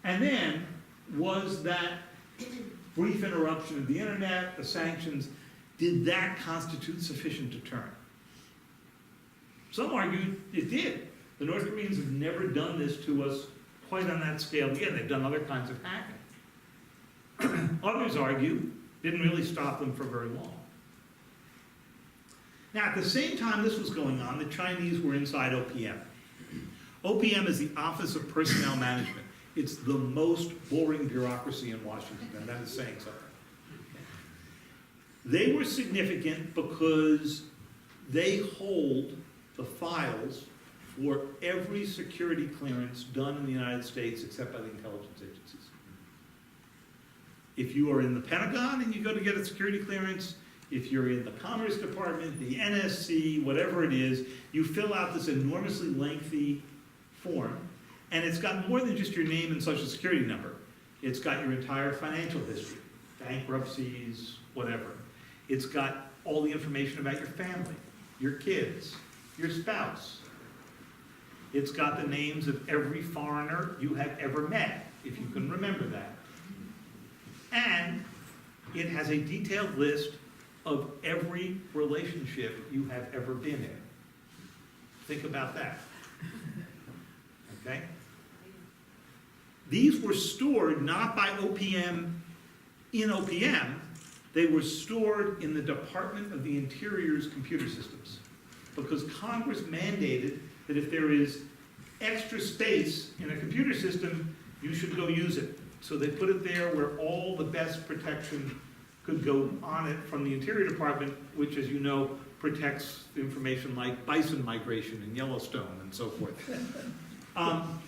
And then, was that brief interruption of the internet, the sanctions, did that constitute sufficient deterrent? Some argued it did. The North Koreans have never done this to us quite on that scale. Again, they've done other kinds of hacking. Others argue didn't really stop them for very long. Now, at the same time this was going on, the Chinese were inside OPM. OPM is the Office of Personnel Management. It's the most boring bureaucracy in Washington, and that is saying something. They were significant because they hold the files for every security clearance done in the United States except by the intelligence agencies. If you are in the Pentagon and you go to get a security clearance, if you're in the Commerce Department, the NSC, whatever it is, you fill out this enormously lengthy form, and it's got more than just your name and social security number. It's got your entire financial history, bankruptcies, whatever. It's got all the information about your family, your kids, your spouse. It's got the names of every foreigner you have ever met, if you can remember that. And it has a detailed list of every relationship you have ever been in. Think about that. Okay? These were stored not by OPM in OPM, they were stored in the Department of the Interior's computer systems, because Congress mandated that if there is extra space in a computer system, you should go use it. So they put it there where all the best protection could go on it from the Interior Department, which, as you know, protects information like bison migration in Yellowstone and so forth.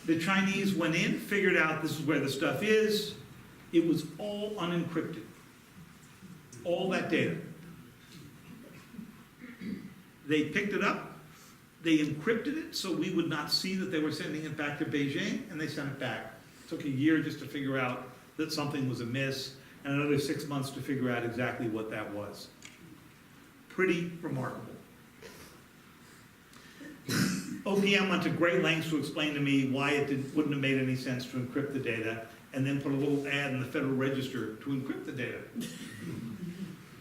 The Chinese went in, figured out this is where the stuff is. It was all unencrypted. All that data. They picked it up, they encrypted it so we would not see that they were sending it back to Beijing, and they sent it back. It took a year just to figure out that something was amiss, and another 6 months to figure out exactly what that was. Pretty remarkable. OPM went to great lengths to explain to me why it wouldn't have made any sense to encrypt the data, and then put a little ad in the Federal Register to encrypt the data.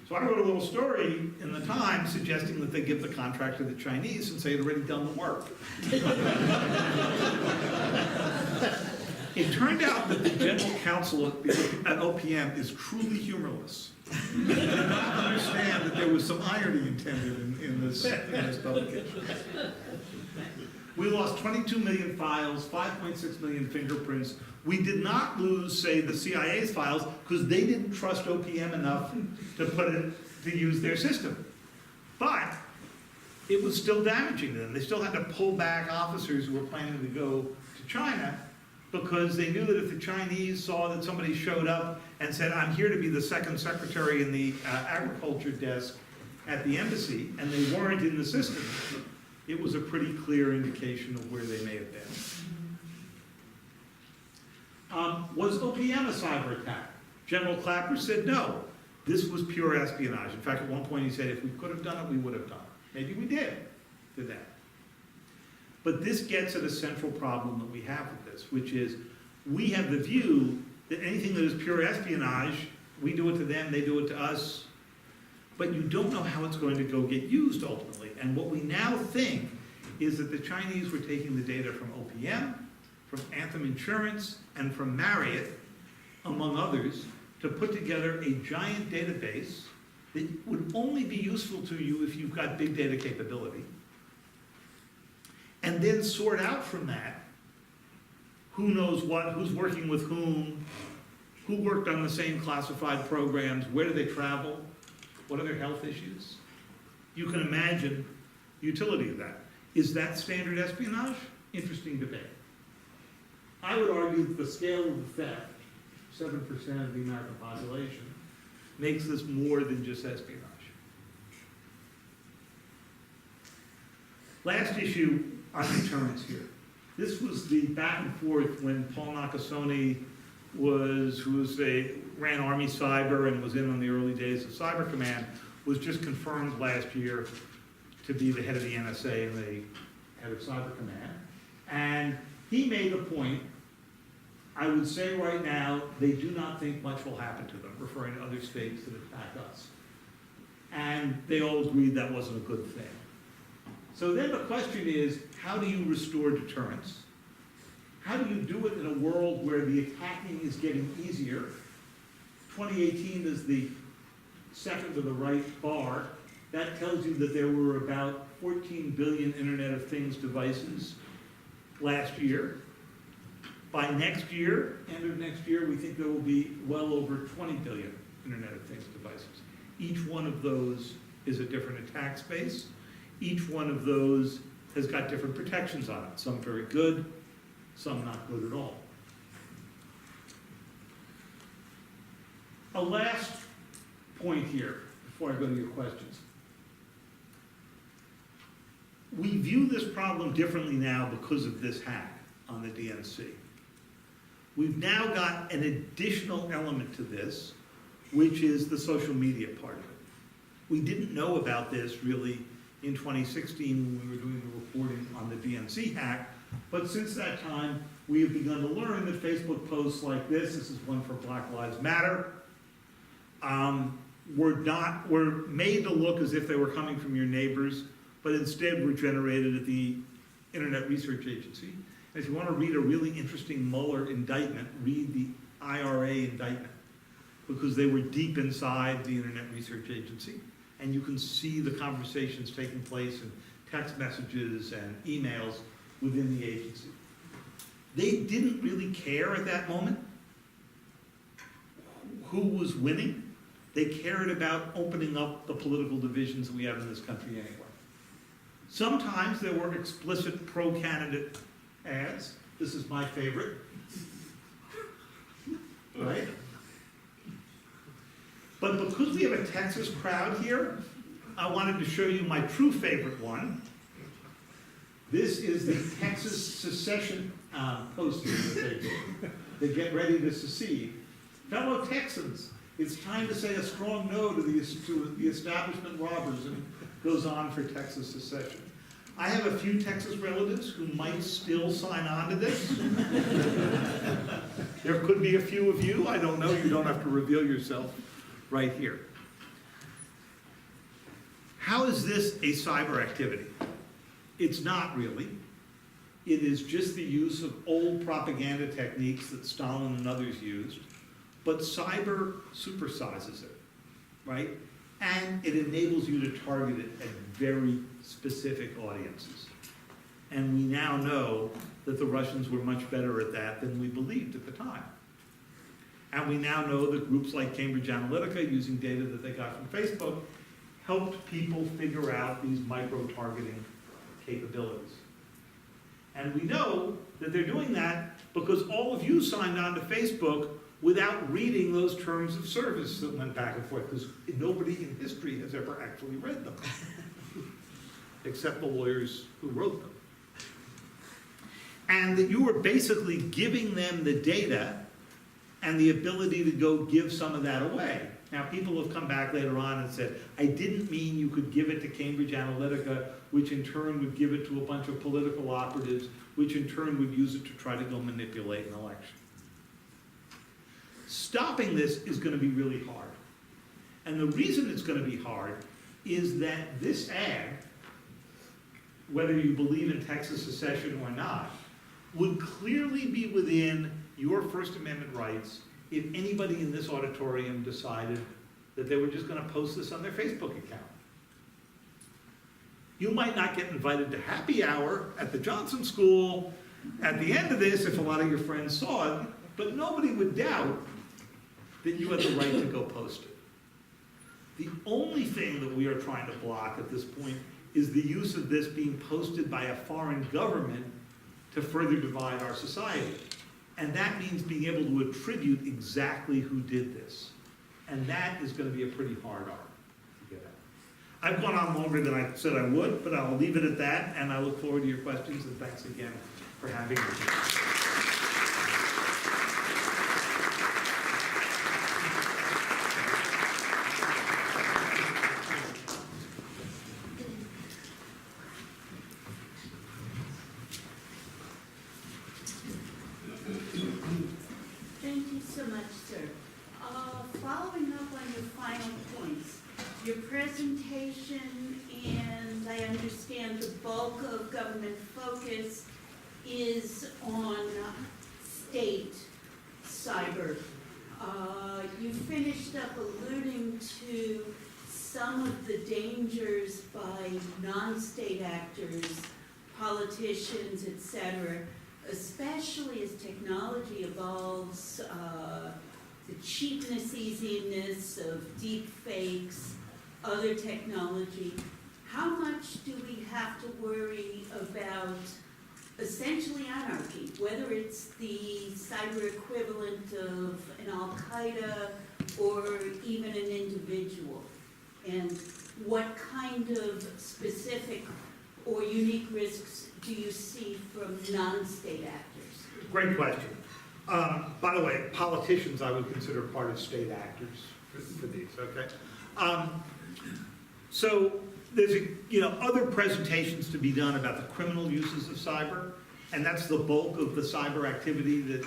So I wrote a little story in the Times suggesting that they give the contract to the Chinese since they had already done the work. It turned out that the general counsel at OPM is truly humorless. He did not understand that there was some irony intended in this publication. We lost 22 million files, 5.6 million fingerprints. We did not lose, say, the CIA's files because they didn't trust OPM enough to to use their system. But it was still damaging to them. They still had to pull back officers who were planning to go to China because they knew that if the Chinese saw that somebody showed up and said, I'm here to be the second secretary in the agriculture desk at the embassy, and they weren't in the system, it was a pretty clear indication of where they may have been. Was OPM a cyber attack? General Clapper said no. This was pure espionage. In fact, at one point he said, if we could have done it, we would have done it. Maybe we did that. But this gets at a central problem that we have with this, which is we have the view that anything that is pure espionage, we do it to them, they do it to us, but you don't know how it's going to go get used ultimately. And what we now think is that the Chinese were taking the data from OPM, from Anthem Insurance, and from Marriott, among others, to put together a giant database that would only be useful to you if you've got big data capability, and then sort out from that who knows what, who's working with whom, who worked on the same classified programs, where do they travel, what are their health issues. You can imagine the utility of that. Is that standard espionage? Interesting debate. I would argue that the scale of the theft, 7% of the American population, makes this more than just espionage. Last issue on deterrence here. This was the back and forth when Paul Nakasone ran Army Cyber and was in on the early days of Cyber Command, was just confirmed last year to be the head of the NSA and the head of Cyber Command. And he made the point, I would say right now, they do not think much will happen to them, referring to other states that attack us. And they all agreed that wasn't a good thing. So then the question is, how do you restore deterrence? How do you do it in a world where the attacking is getting easier? 2018 is the second to the right bar. That tells you that there were about 14 billion Internet of Things devices last year. By next year, end of next year, we think there will be well over 20 billion Internet of Things devices. Each one of those is a different attack space. Each one of those has got different protections on it, some very good, some not good at all. A last point here, before I go to your questions. We view this problem differently now because of this hack on the DNC. We've now got an additional element to this, which is the social media part of it. We didn't know about this really in 2016 when we were doing the reporting on the DNC hack, but since that time, we have begun to learn that Facebook posts like this is one for Black Lives Matter, were made to look as if they were coming from your neighbors, but instead were generated at the Internet Research Agency. And if you want to read a really interesting Mueller indictment, read the IRA indictment, because they were deep inside the Internet Research Agency, and you can see the conversations taking place in text messages and emails within the agency. They didn't really care at that moment who was winning. They cared about opening up the political divisions that we have in this country anyway. Sometimes there were explicit pro-candidate ads. This is my favorite. Right? But because we have a Texas crowd here, I wanted to show you my true favorite one. This is the Texas secession posting that they do. They get ready to secede. Fellow Texans, it's time to say a strong no to the establishment robbers, and goes on for Texas secession. I have a few Texas relatives who might still sign on to this. There could be a few of you. I don't know. You don't have to reveal yourself right here. How is this a cyber activity? It's not really. It is just the use of old propaganda techniques that Stalin and others used, but cyber supersizes it, right? And it enables you to target it at very specific audiences. And we now know that the Russians were much better at that than we believed at the time. And we now know that groups like Cambridge Analytica, using data that they got from Facebook, helped people figure out these micro-targeting capabilities. And we know that they're doing that because all of you signed on to Facebook without reading those terms of service that went back and forth, because nobody in history has ever actually read them, except the lawyers who wrote them. And that you were basically giving them the data and the ability to go give some of that away. Now, people have come back later on and said, I didn't mean you could give it to Cambridge Analytica, which in turn would give it to a bunch of political operatives, which in turn would use it to try to go manipulate an election. Stopping this is going to be really hard. And the reason it's going to be hard is that this ad, whether you believe in Texas secession or not, would clearly be within your First Amendment rights if anybody in this auditorium decided that they were just gonna post this on their Facebook account. You might not get invited to happy hour at the Johnson School at the end of this if a lot of your friends saw it, but nobody would doubt that you had the right to go post it. The only thing that we are trying to block at this point is the use of this being posted by a foreign government to further divide our society. And that means being able to attribute exactly who did this. And that is going to be a pretty hard art to get at. I've gone on longer than I said I would, but I'll leave it at that, and I look forward to your questions, and thanks again for having me. Thank you so much, sir. Following up on your final points, your presentation, and I understand the bulk of government focus is on state cyber. You finished up alluding to some of the dangers by non-state actors, politicians, etc., especially as technology evolves, the cheapness, easiness of deep fakes, other technology. How much do we have to worry about essentially anarchy, whether it's the cyber equivalent of an Al-Qaeda or even an individual? And what kind of specific or unique risks do you see from non-state actors? Great question. By the way, politicians I would consider part of state actors for these, okay? So there's other presentations to be done about the criminal uses of cyber, and that's the bulk of the cyber activity that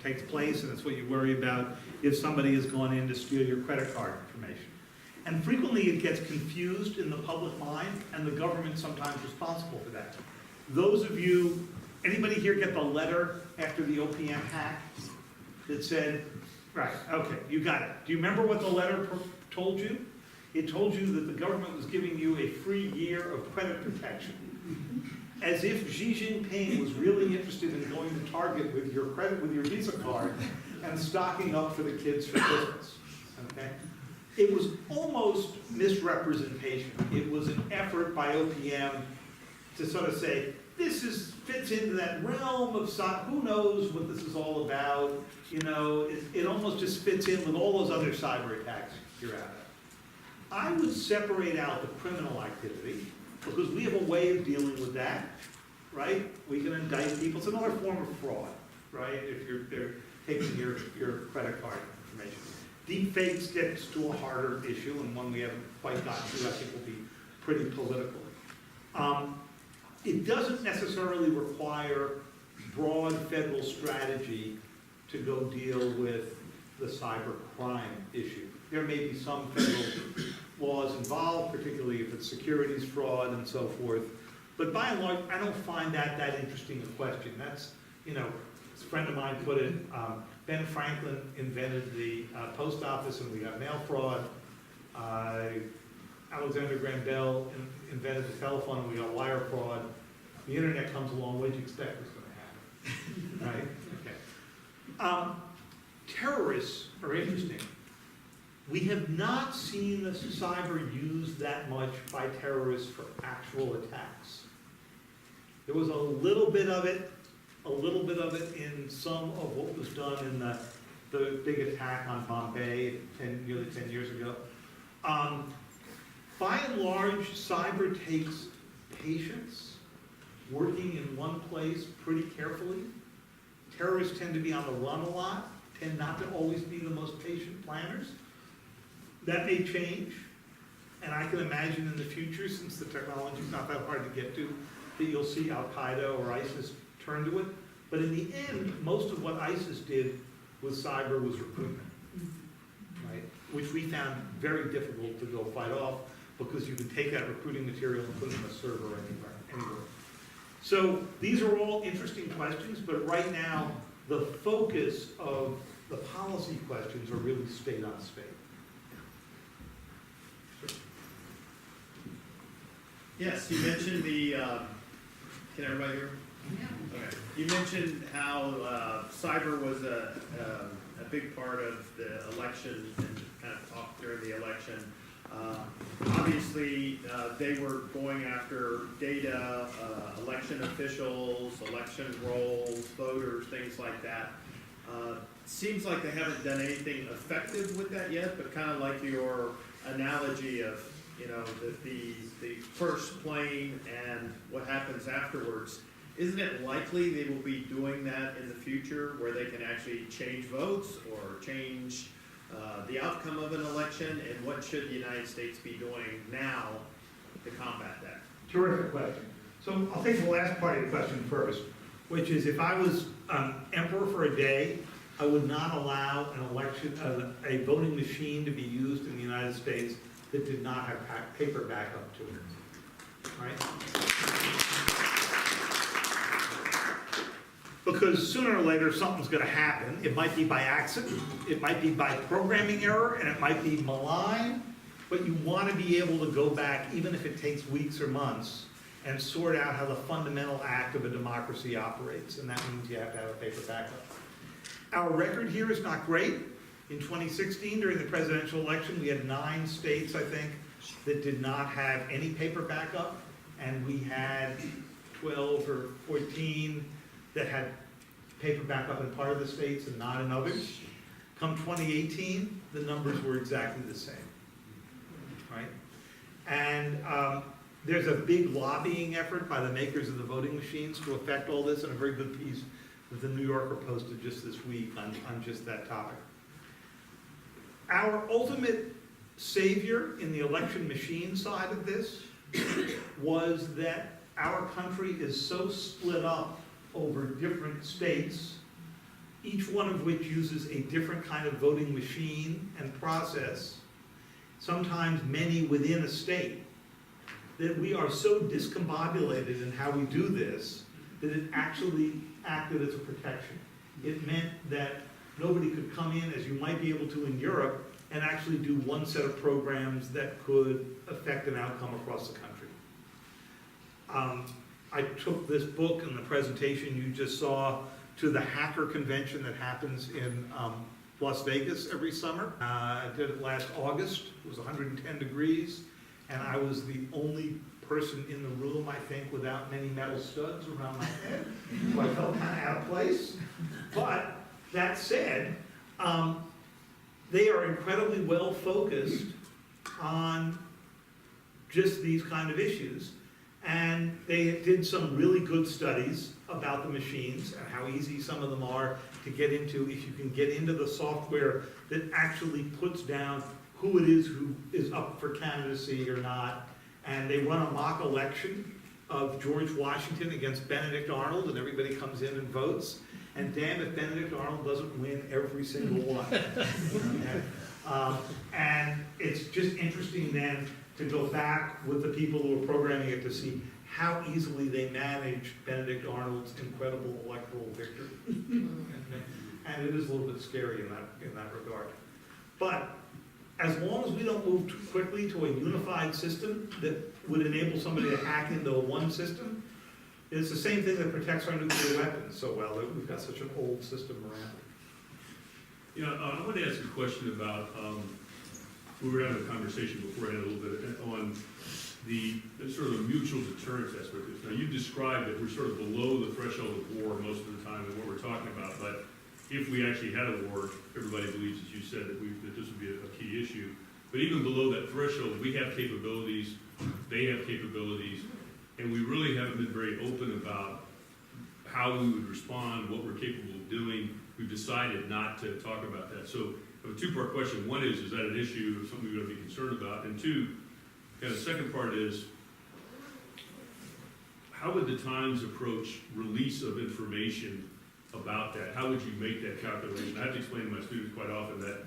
takes place, and it's what you worry about if somebody has gone in to steal your credit card information. And frequently it gets confused in the public mind, and the government's sometimes responsible for that. Those of you, anybody here get the letter after the OPM hack that said, right, okay, you got it. Do you remember what the letter told you? It told you that the government was giving you a free year of credit protection. As if Xi Jinping was really interested in going to Target with your Visa card and stocking up for the kids for Christmas, okay? It was almost misrepresentation. It was an effort by OPM to sort of say, this fits into that realm of who knows what this is all about. It almost just fits in with all those other cyber attacks you're at. I would separate out the criminal activity because we have a way of dealing with that, right? We can indict people. It's another form of fraud, right? If they're taking your credit card information. Deep fakes gets to a harder issue, and one we haven't quite gotten to, I think will be pretty political. It doesn't necessarily require broad federal strategy to go deal with the cyber crime issue. There may be some federal laws involved, particularly if it's securities fraud and so forth. But by and large, I don't find that interesting a question. That's, as a friend of mine put it, Ben Franklin invented the post office and we got mail fraud. Alexander Graham Bell invented the telephone and we got wire fraud. The internet comes along, what do you expect was going to happen? Right? Okay. Terrorists are interesting. We have not seen the cyber used that much by terrorists for actual attacks. There was a little bit of it in some of what was done in the big attack on Bombay nearly 10 years ago. By and large, cyber takes patience, working in one place pretty carefully. Terrorists tend to be on the run a lot, tend not to always be the most patient planners. That may change, and I can imagine in the future, since the technology is not that hard to get to, that you'll see Al-Qaeda or ISIS turn to it. But in the end, most of what ISIS did with cyber was recruitment, right? Which we found very difficult to go fight off because you can take that recruiting material and put it in a server anywhere. So these are all interesting questions, but right now, the focus of The policy questions are really state on state. Yes, you mentioned the, can everybody hear? Okay. You mentioned how cyber was a big part of the election and kind of talked during the election. Obviously, they were going after data, election officials, election rolls, voters, things like that. Seems like they haven't done anything effective with that yet, but kind of like your analogy of, you know, the first plane and what happens afterwards. Isn't it likely they will be doing that in the future where they can actually change votes or change the outcome of an election? And what should the United States be doing now to combat that? Terrific question. So I'll take the last part of the question first, which is if I was emperor for a day, I would not allow an election, a voting machine to be used in the United States that did not have paper backup to it, right? Because sooner or later, something's gonna happen. It might be by accident, it might be by programming error, and it might be malign, but you wanna be able to go back, even if it takes weeks or months, and sort out how the fundamental act of a democracy operates, and that means you have to have a paper backup. Our record here is not great. In 2016, during the presidential election, we had 9 states, I think, that did not have any paper backup, and we had 12 or 14 that had paper backup in part of the states and not in others. Come 2018, the numbers were exactly the same, right? And there's a big lobbying effort by the makers of the voting machines to affect all this, and a very good piece that the New Yorker posted just this week on just that topic. Our ultimate savior in the election machine side of this was that our country is so split up over different states, each one of which uses a different kind of voting machine and process, sometimes many within a state, that we are so discombobulated in how we do this that it actually acted as a protection. It meant that nobody could come in, as you might be able to in Europe, and actually do one set of programs that could affect an outcome across the country. I took this book and the presentation you just saw to the hacker convention that happens in Las Vegas every summer. I did it last August. It was 110 degrees, and I was the only person in the room, I think, without many metal studs around my head, so I felt kind of out of place. But that said, they are incredibly well focused on just these kind of issues. And they did some really good studies about the machines and how easy some of them are to get into if you can get into the software that actually puts down who it is who is up for candidacy or not. And they run a mock election of George Washington against Benedict Arnold, and everybody comes in and votes. And damn if Benedict Arnold doesn't win every single one. And it's just interesting then to go back with the people who are programming it to see how easily they manage Benedict Arnold's incredible electoral victory. And it is a little bit scary in that regard. But as long as we don't move too quickly to a unified system that would enable somebody to hack into one system, it's the same thing that protects our nuclear weapons so well, that we've got such an old system around. You know, I want to ask a question about, we were having a conversation beforehand a little bit on the sort of mutual deterrence aspect of this. Now, you described that we're sort of below the threshold of war most of the time in what we're talking about, but if we actually had a war, everybody believes, as you said, that this would be a key issue. But even below that threshold, we have capabilities, they have capabilities, and we really haven't been very open about how we would respond, what we're capable of doing. We've decided not to talk about that. So I have a two-part question. One is that an issue, something we're going to be concerned about? And two, and the second part is, how would the Times approach release of information about that? How would you make that calculation? I have to explain to my students quite often that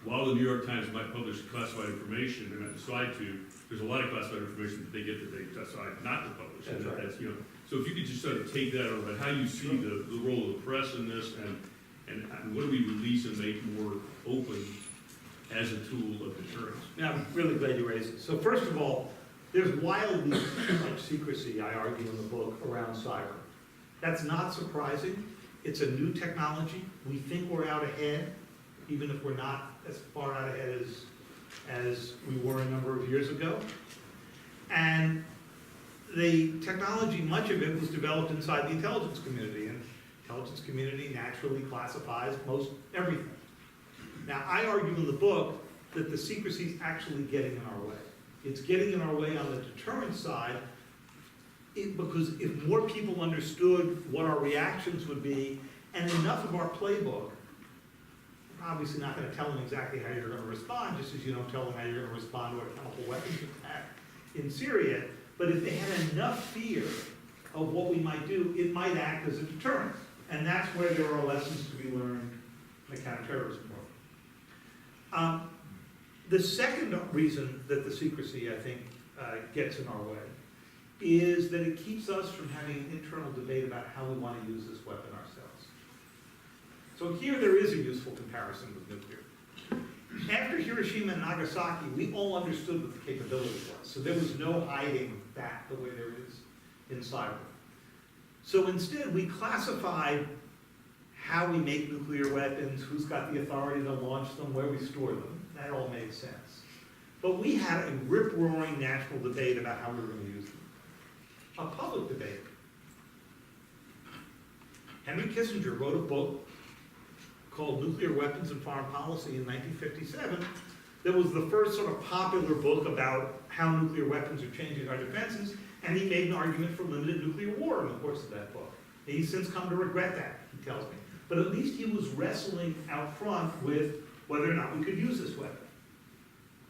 while the New York Times might publish classified information, they're not decide to, there's a lot of classified information that they get that they decide not to publish. That's right. That's, you know, so if you could just sort of take that over, how you see the role of the press in this, and And what do we release and make more open as a tool of deterrence? Now, I'm really glad you raised it. So first of all, there's wildly too much secrecy, I argue in the book, around cyber. That's not surprising. It's a new technology. We think we're out ahead, even if we're not as far out ahead as we were a number of years ago. And the technology, much of it was developed inside the intelligence community, and the intelligence community naturally classifies most everything. Now, I argue in the book that the secrecy is actually getting in our way. It's getting in our way on the deterrence side because if more people understood what our reactions would be, and enough of our playbook, we're obviously not going to tell them exactly how you're going to respond, just as you don't tell them how you're going to respond to a chemical weapons attack in Syria. But if they had enough fear of what we might do, it might act as a deterrent. And that's where there are lessons to be learned in the counterterrorism world. The second reason that the secrecy, I think, gets in our way is that it keeps us from having an internal debate about how we want to use this weapon ourselves. So here there is a useful comparison with nuclear. After Hiroshima and Nagasaki, we all understood what the capability was. So there was no hiding that the way there is in cyber. So instead, we classified how we make nuclear weapons, who's got the authority to launch them, where we store them. That all made sense. But we had a rip-roaring national debate about how we were going to use them. A public debate. Henry Kissinger wrote a book called Nuclear Weapons and Foreign Policy in 1957 that was the first sort of popular book about how nuclear weapons are changing our defenses, and he made an argument for limited nuclear war in the course of that book. And he's since come to regret that, he tells me. But at least he was wrestling out front with whether or not we could use this weapon.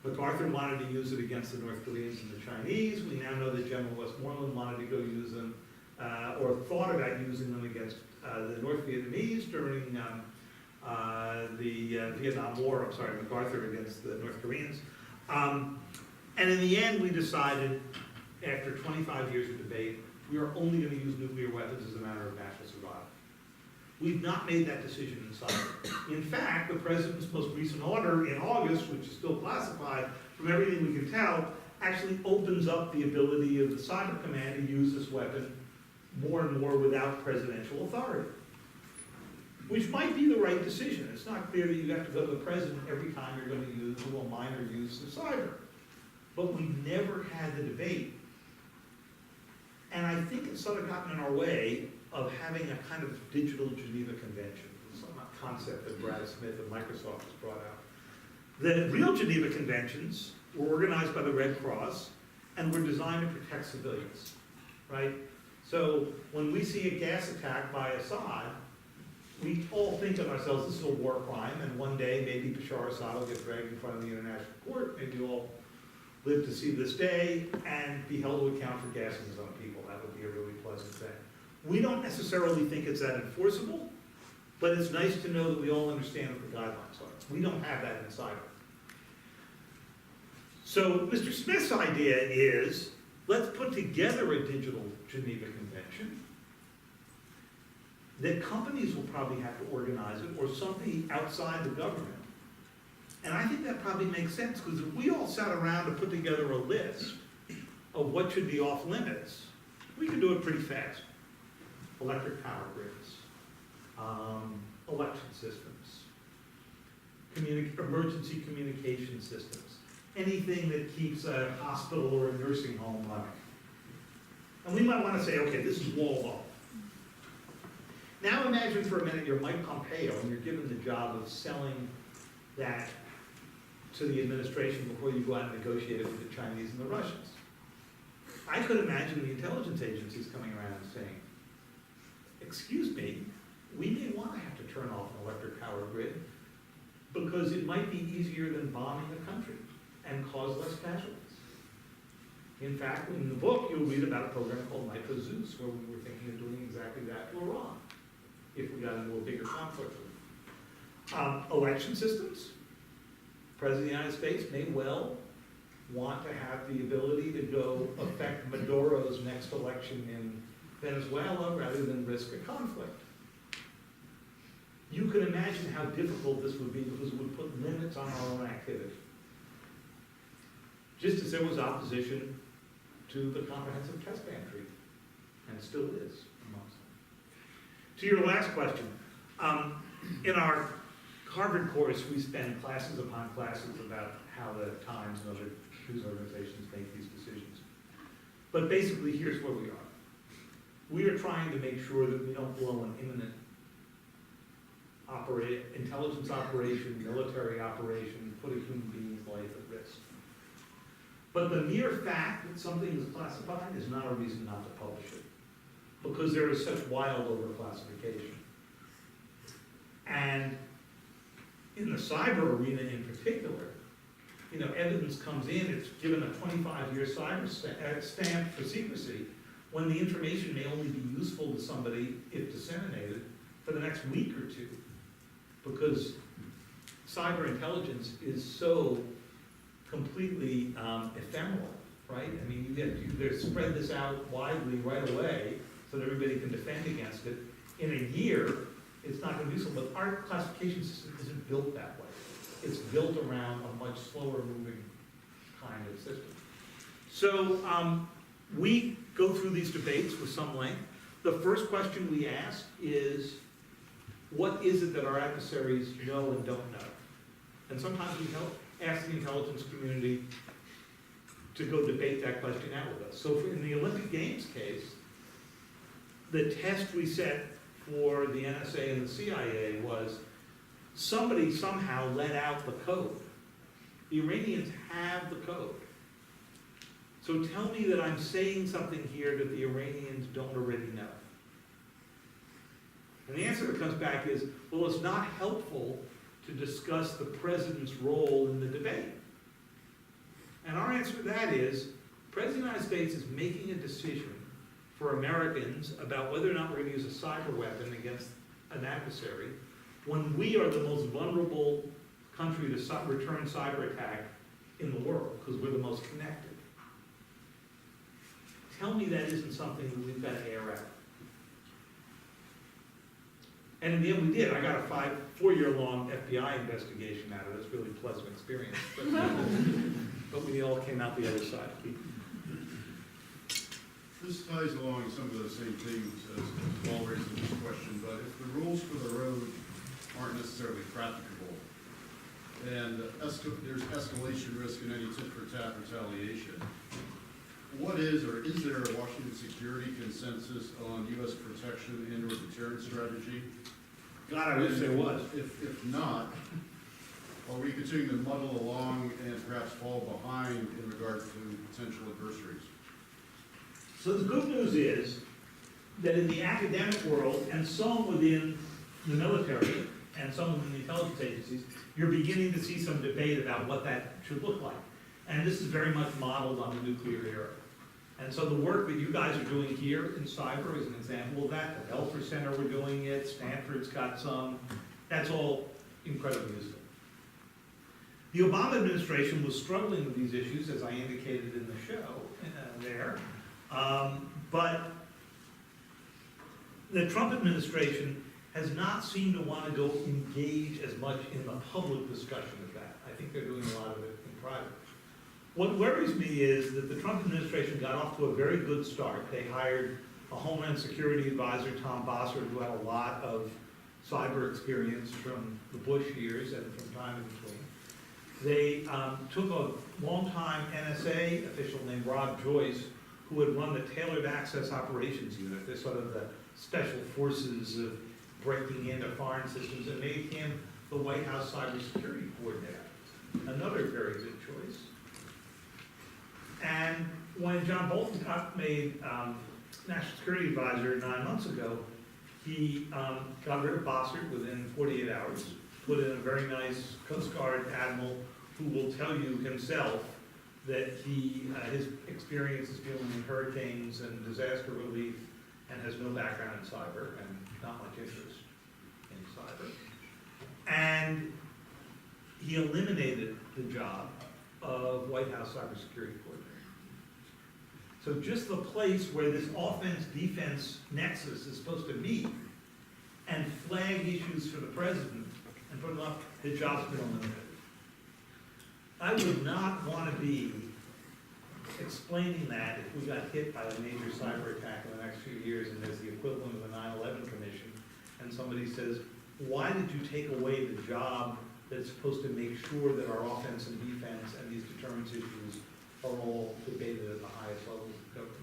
MacArthur wanted to use it against the North Koreans and the Chinese. We now know that General Westmoreland wanted to go use them, or thought about using them against the North Vietnamese during the Vietnam War. I'm sorry, MacArthur against the North Koreans. And in the end, we decided, after 25 years of debate, we are only going to use nuclear weapons as a matter of national survival. We've not made that decision in cyber. In fact, the President's most recent order in August, which is still classified, from everything we can tell, actually opens up the ability of the Cyber Command to use this weapon more and more without presidential authority. Which might be the right decision. It's not clear that you have to go to the President every time you're going to use a little minor use of cyber. But we never had the debate. And I think it's sort of gotten in our way of having a kind of digital Geneva Convention, some concept that Brad Smith of Microsoft has brought out. The real Geneva Conventions were organized by the Red Cross and were designed to protect civilians, right? So when we see a gas attack by Assad, we all think of ourselves, this is a war crime, and one day maybe Bashar Assad will get dragged in front of the International Court, maybe we'll live to see this day and be held to account for gassing his own people. That would be a really pleasant thing. We don't necessarily think it's that enforceable, but it's nice to know that we all understand what the guidelines are. We don't have that in cyber. So Mr. Smith's idea is, let's put together a digital Geneva Convention that companies will probably have to organize it, or somebody outside the government. And I think that probably makes sense, because if we all sat around to put together a list of what should be off limits, we could do it pretty fast. Electric power grids, election systems, emergency communication systems, anything that keeps a hospital or a nursing home running. And we might want to say, okay, this is walled off. Now imagine for a minute you're Mike Pompeo and you're given the job of selling that to the administration before you go out and negotiate it with the Chinese and the Russians. I could imagine the intelligence agencies coming around and saying, excuse me, we may want to have to turn off an electric power grid because it might be easier than bombing the country and cause less casualties. In fact, in the book, you'll read about a program called Nitro Zeus, where we were thinking of doing exactly that to Iran, if we got into a bigger conflict with them. Election systems. The President of the United States may well want to have the ability to go affect Maduro's next election in Venezuela rather than risk a conflict. you can imagine how difficult this would be because it would put limits on our own activity. Just as there was opposition to the Comprehensive Test Ban Treaty, and still is amongst them. To your last question, in our Harvard course, we spend classes upon classes about how the Times and other news organizations make these decisions. But basically, here's where we are. We are trying to make sure that we don't blow an imminent intelligence operation, military operation, put a human being's life at risk. But the mere fact that something is classified is not a reason not to publish it, because there is such wild overclassification. And in the cyber arena in particular, you know, evidence comes in, it's given a 25-year cyber stamp for secrecy, when the information may only be useful to somebody, if disseminated, for the next week or two, because cyber intelligence is so completely ephemeral, right? I mean, you spread this out widely right away so that everybody can defend against it. In a year, it's not going to be useful, but our classification system isn't built that way. It's built around a much slower moving kind of system. So we go through these debates with some length. The first question we ask is, what is it that our adversaries know and don't know? And sometimes we ask the intelligence community to go debate that question out with us. So in the Olympic Games case, the test we set for the NSA and the CIA was somebody somehow let out the code. The Iranians have the code. So tell me that I'm saying something here that the Iranians don't already know. And the answer that comes back is, well, it's not helpful to discuss the president's role in the debate. And our answer to that is, the President of the United States is making a decision for Americans about whether or not we're going to use a cyber weapon against an adversary when we are the most vulnerable country to return cyber attack in the world, because we're the most connected. Tell me that isn't something that we've got to air out. And in the end, we did. I got a 4-year-long FBI investigation out of this, really pleasant experience. But we all came out the other side. This ties along some of the same themes as Paul raised in this question, but if the rules for the road aren't necessarily practicable, and there's escalation risk in any tit-for-tat retaliation, what is, or is there a Washington security consensus on U.S. protection and/or deterrence strategy? God, I wish there was. If not, are we continuing to muddle along and perhaps fall behind in regard to potential adversaries? So the good news is that in the academic world, and some within the military, and some within the intelligence agencies, you're beginning to see some debate about what that should look like. And this is very much modeled on the nuclear era. And so the work that you guys are doing here in cyber is an example of that. The Belfer Center, we're doing it. Stanford's got some. That's all incredibly useful. The Obama administration was struggling with these issues, as I indicated in the show there. But the Trump administration has not seemed to want to go engage as much in the public discussion of that. I think they're doing a lot of it in private. What worries me is that the Trump administration got off to a very good start. They hired a Homeland Security advisor, Tom Bossert, who had a lot of cyber experience from the Bush years and from time in between. They took a longtime NSA official named Rob Joyce, who had run the Tailored Access Operations Unit. They're sort of the special forces of breaking into foreign systems, and made him the White House cybersecurity coordinator. Another very good choice. And when John Bolton got made National Security Advisor 9 months ago, he got rid of Bossert within 48 hours, put in a very nice Coast Guard admiral who will tell you himself that his experience is dealing with hurricanes and disaster relief and has no background in cyber and not much interest in cyber. And he eliminated the job of White House cybersecurity coordinator. So just the place where this offense-defense nexus is supposed to meet, and flag issues for the president and put them up, the job's been eliminated. I would not want to be explaining that if we got hit by a major cyber attack in the next few years and there's the equivalent of the 9/11 Commission, and somebody says, why did you take away the job that's supposed to make sure that our offense and defense and these deterrence issues are all debated at the highest levels of government?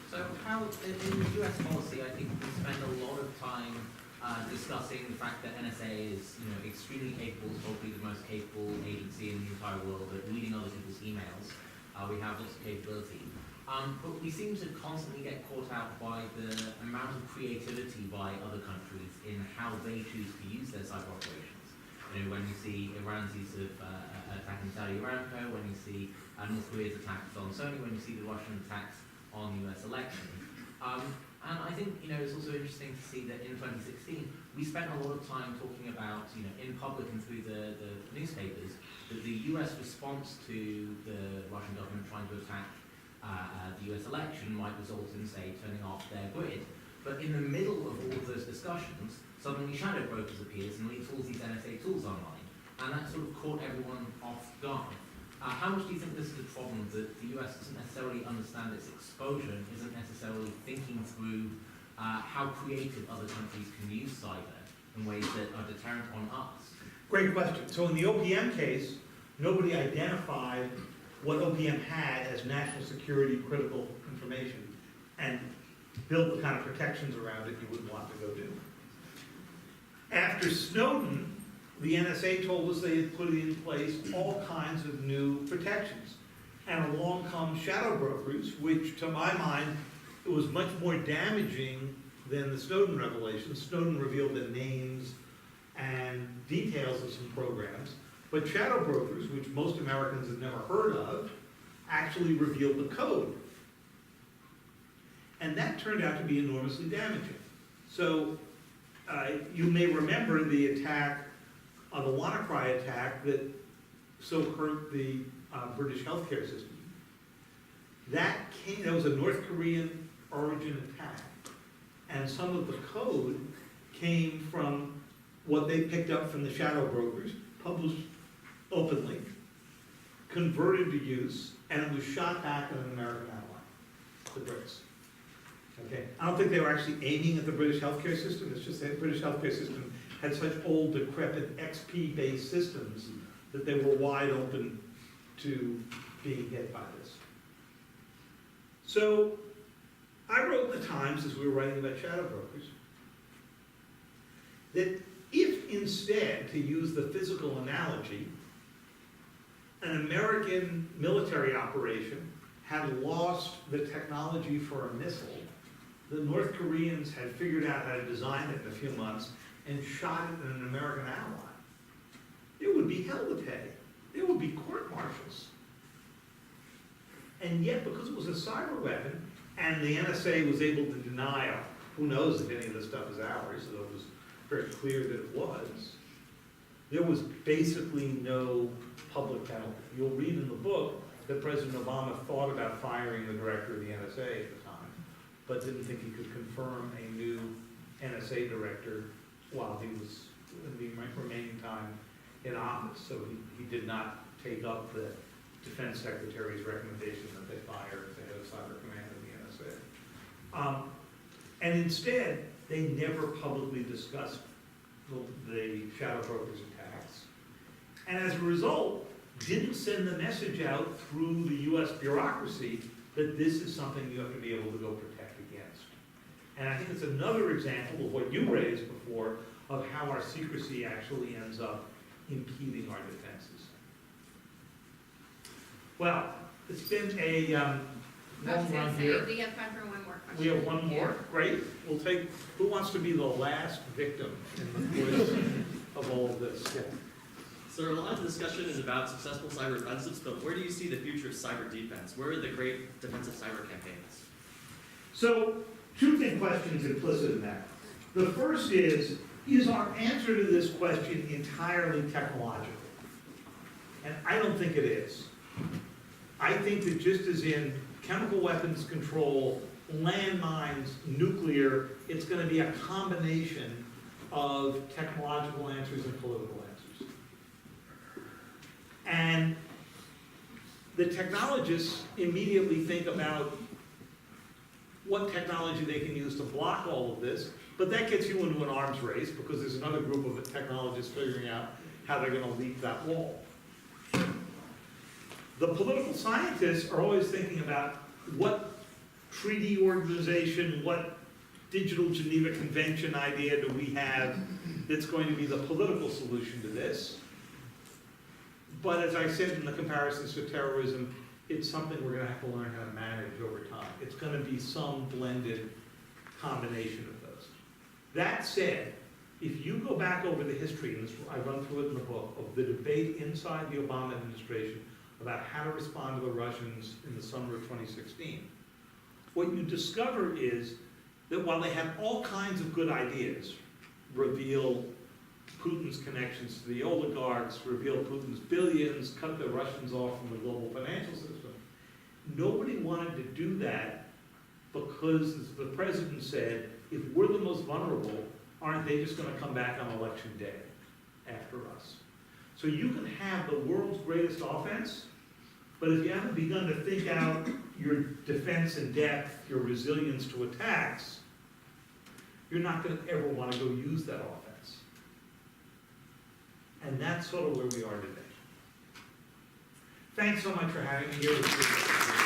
So how, in US policy, I think we spend a lot of time discussing the fact that NSA is, extremely capable, is probably the most capable agency in the entire world at reading other people's emails. We have lots of capability. But we seem to constantly get caught out by the amount of creativity by other countries in how they choose to use their cyber operations. When you see Iran's use of attacking Saudi Aramco, when you see North Korea's attacks on Sony, when you see the Russian attacks on the US election. And I think, it's also interesting to see that in 2016, we spent a lot of time talking about, in public and through the newspapers, that the US response to the Russian government trying to attack the US election might result in, say, turning off their grid. But in the middle of all of those discussions, suddenly Shadow Brokers appears and leaks all these NSA tools online. And that sort of caught everyone off guard. How much do you think this is a problem that the US doesn't necessarily understand its exposure and isn't necessarily thinking through how creative other countries can use cyber in ways that are deterrent on us? Great question. So in the OPM case, nobody identified what OPM had as national security critical information and built the kind of protections around it you would want to go do. After Snowden, the NSA told us they had put in place all kinds of new protections. And along come shadow brokers, which to my mind, it was much more damaging than the Snowden revelations. Snowden revealed the names and details of some programs, but shadow brokers, which most Americans have never heard of, actually revealed the code. And that turned out to be enormously damaging. So you may remember the attack, the WannaCry attack that so hurt the British healthcare system. That was a North Korean origin attack. And some of the code came from what they picked up from the shadow brokers, published openly, converted to use, and it was shot back at an American ally, the Brits. Okay, I don't think they were actually aiming at the British healthcare system. It's just that the British healthcare system had such old, decrepit XP-based systems that they were wide open to being hit by this. So I wrote in the Times, as we were writing about shadow brokers, that if instead, to use the physical analogy, an American military operation had lost the technology for a missile, the North Koreans had figured out how to design it in a few months and shot it at an American ally, it would be hell to pay. There would be court-martials. And yet, because it was a cyber weapon, and the NSA was able to deny, who knows if any of this stuff is ours, although it was very clear that it was, there was basically no public penalty. You'll read in the book that President Obama thought about firing the director of the NSA at the time, but didn't think he could confirm a new NSA director while he was in the remaining time in office. So he did not take up the Defense Secretary's recommendation that they fire the head of Cyber Command of the NSA. And instead, they never publicly discussed the shadow brokers attacks. And as a result, didn't send the message out through the US bureaucracy that this is something you have to be able to go protect against. And I think it's another example of what you raised before of how our secrecy actually ends up impeding our defenses. Well, it's been a long run here. We have time for one more question. We have one more, great. We'll take, who wants to be the last victim in the course of all of this? Yeah. So a lot of the discussion is about successful cyber offensives, but where do you see the future of cyber defense? Where are the great defensive cyber campaigns? So, two big questions implicit in that. The first is our answer to this question entirely technological? And I don't think it is. I think that just as in chemical weapons control landmines, nuclear, it's gonna be a combination of technological answers and political answers. And the technologists immediately think about what technology they can use to block all of this, but that gets you into an arms race because there's another group of technologists figuring out how they're gonna leap that wall. The political scientists are always thinking about what treaty organization, what digital Geneva Convention idea do we have that's going to be the political solution to this. But as I said in the comparisons to terrorism, it's something we're gonna have to learn how to manage over time. It's gonna be some blended combination of those. That said, if you go back over the history, and this, I run through it in the book, of the debate inside the Obama administration about how to respond to the Russians in the summer of 2016, what you discover is that while they had all kinds of good ideas, reveal Putin's connections to the oligarchs, reveal Putin's billions, cut the Russians off from the global financial system, nobody wanted to do that because, as the president said, if we're the most vulnerable, aren't they just going to come back on election day after us? So you can have the world's greatest offense, but if you haven't begun to think out your defense in depth, your resilience to attacks, you're not going to ever want to go use that offense. And that's sort of where we are today. Thanks so much for having me here.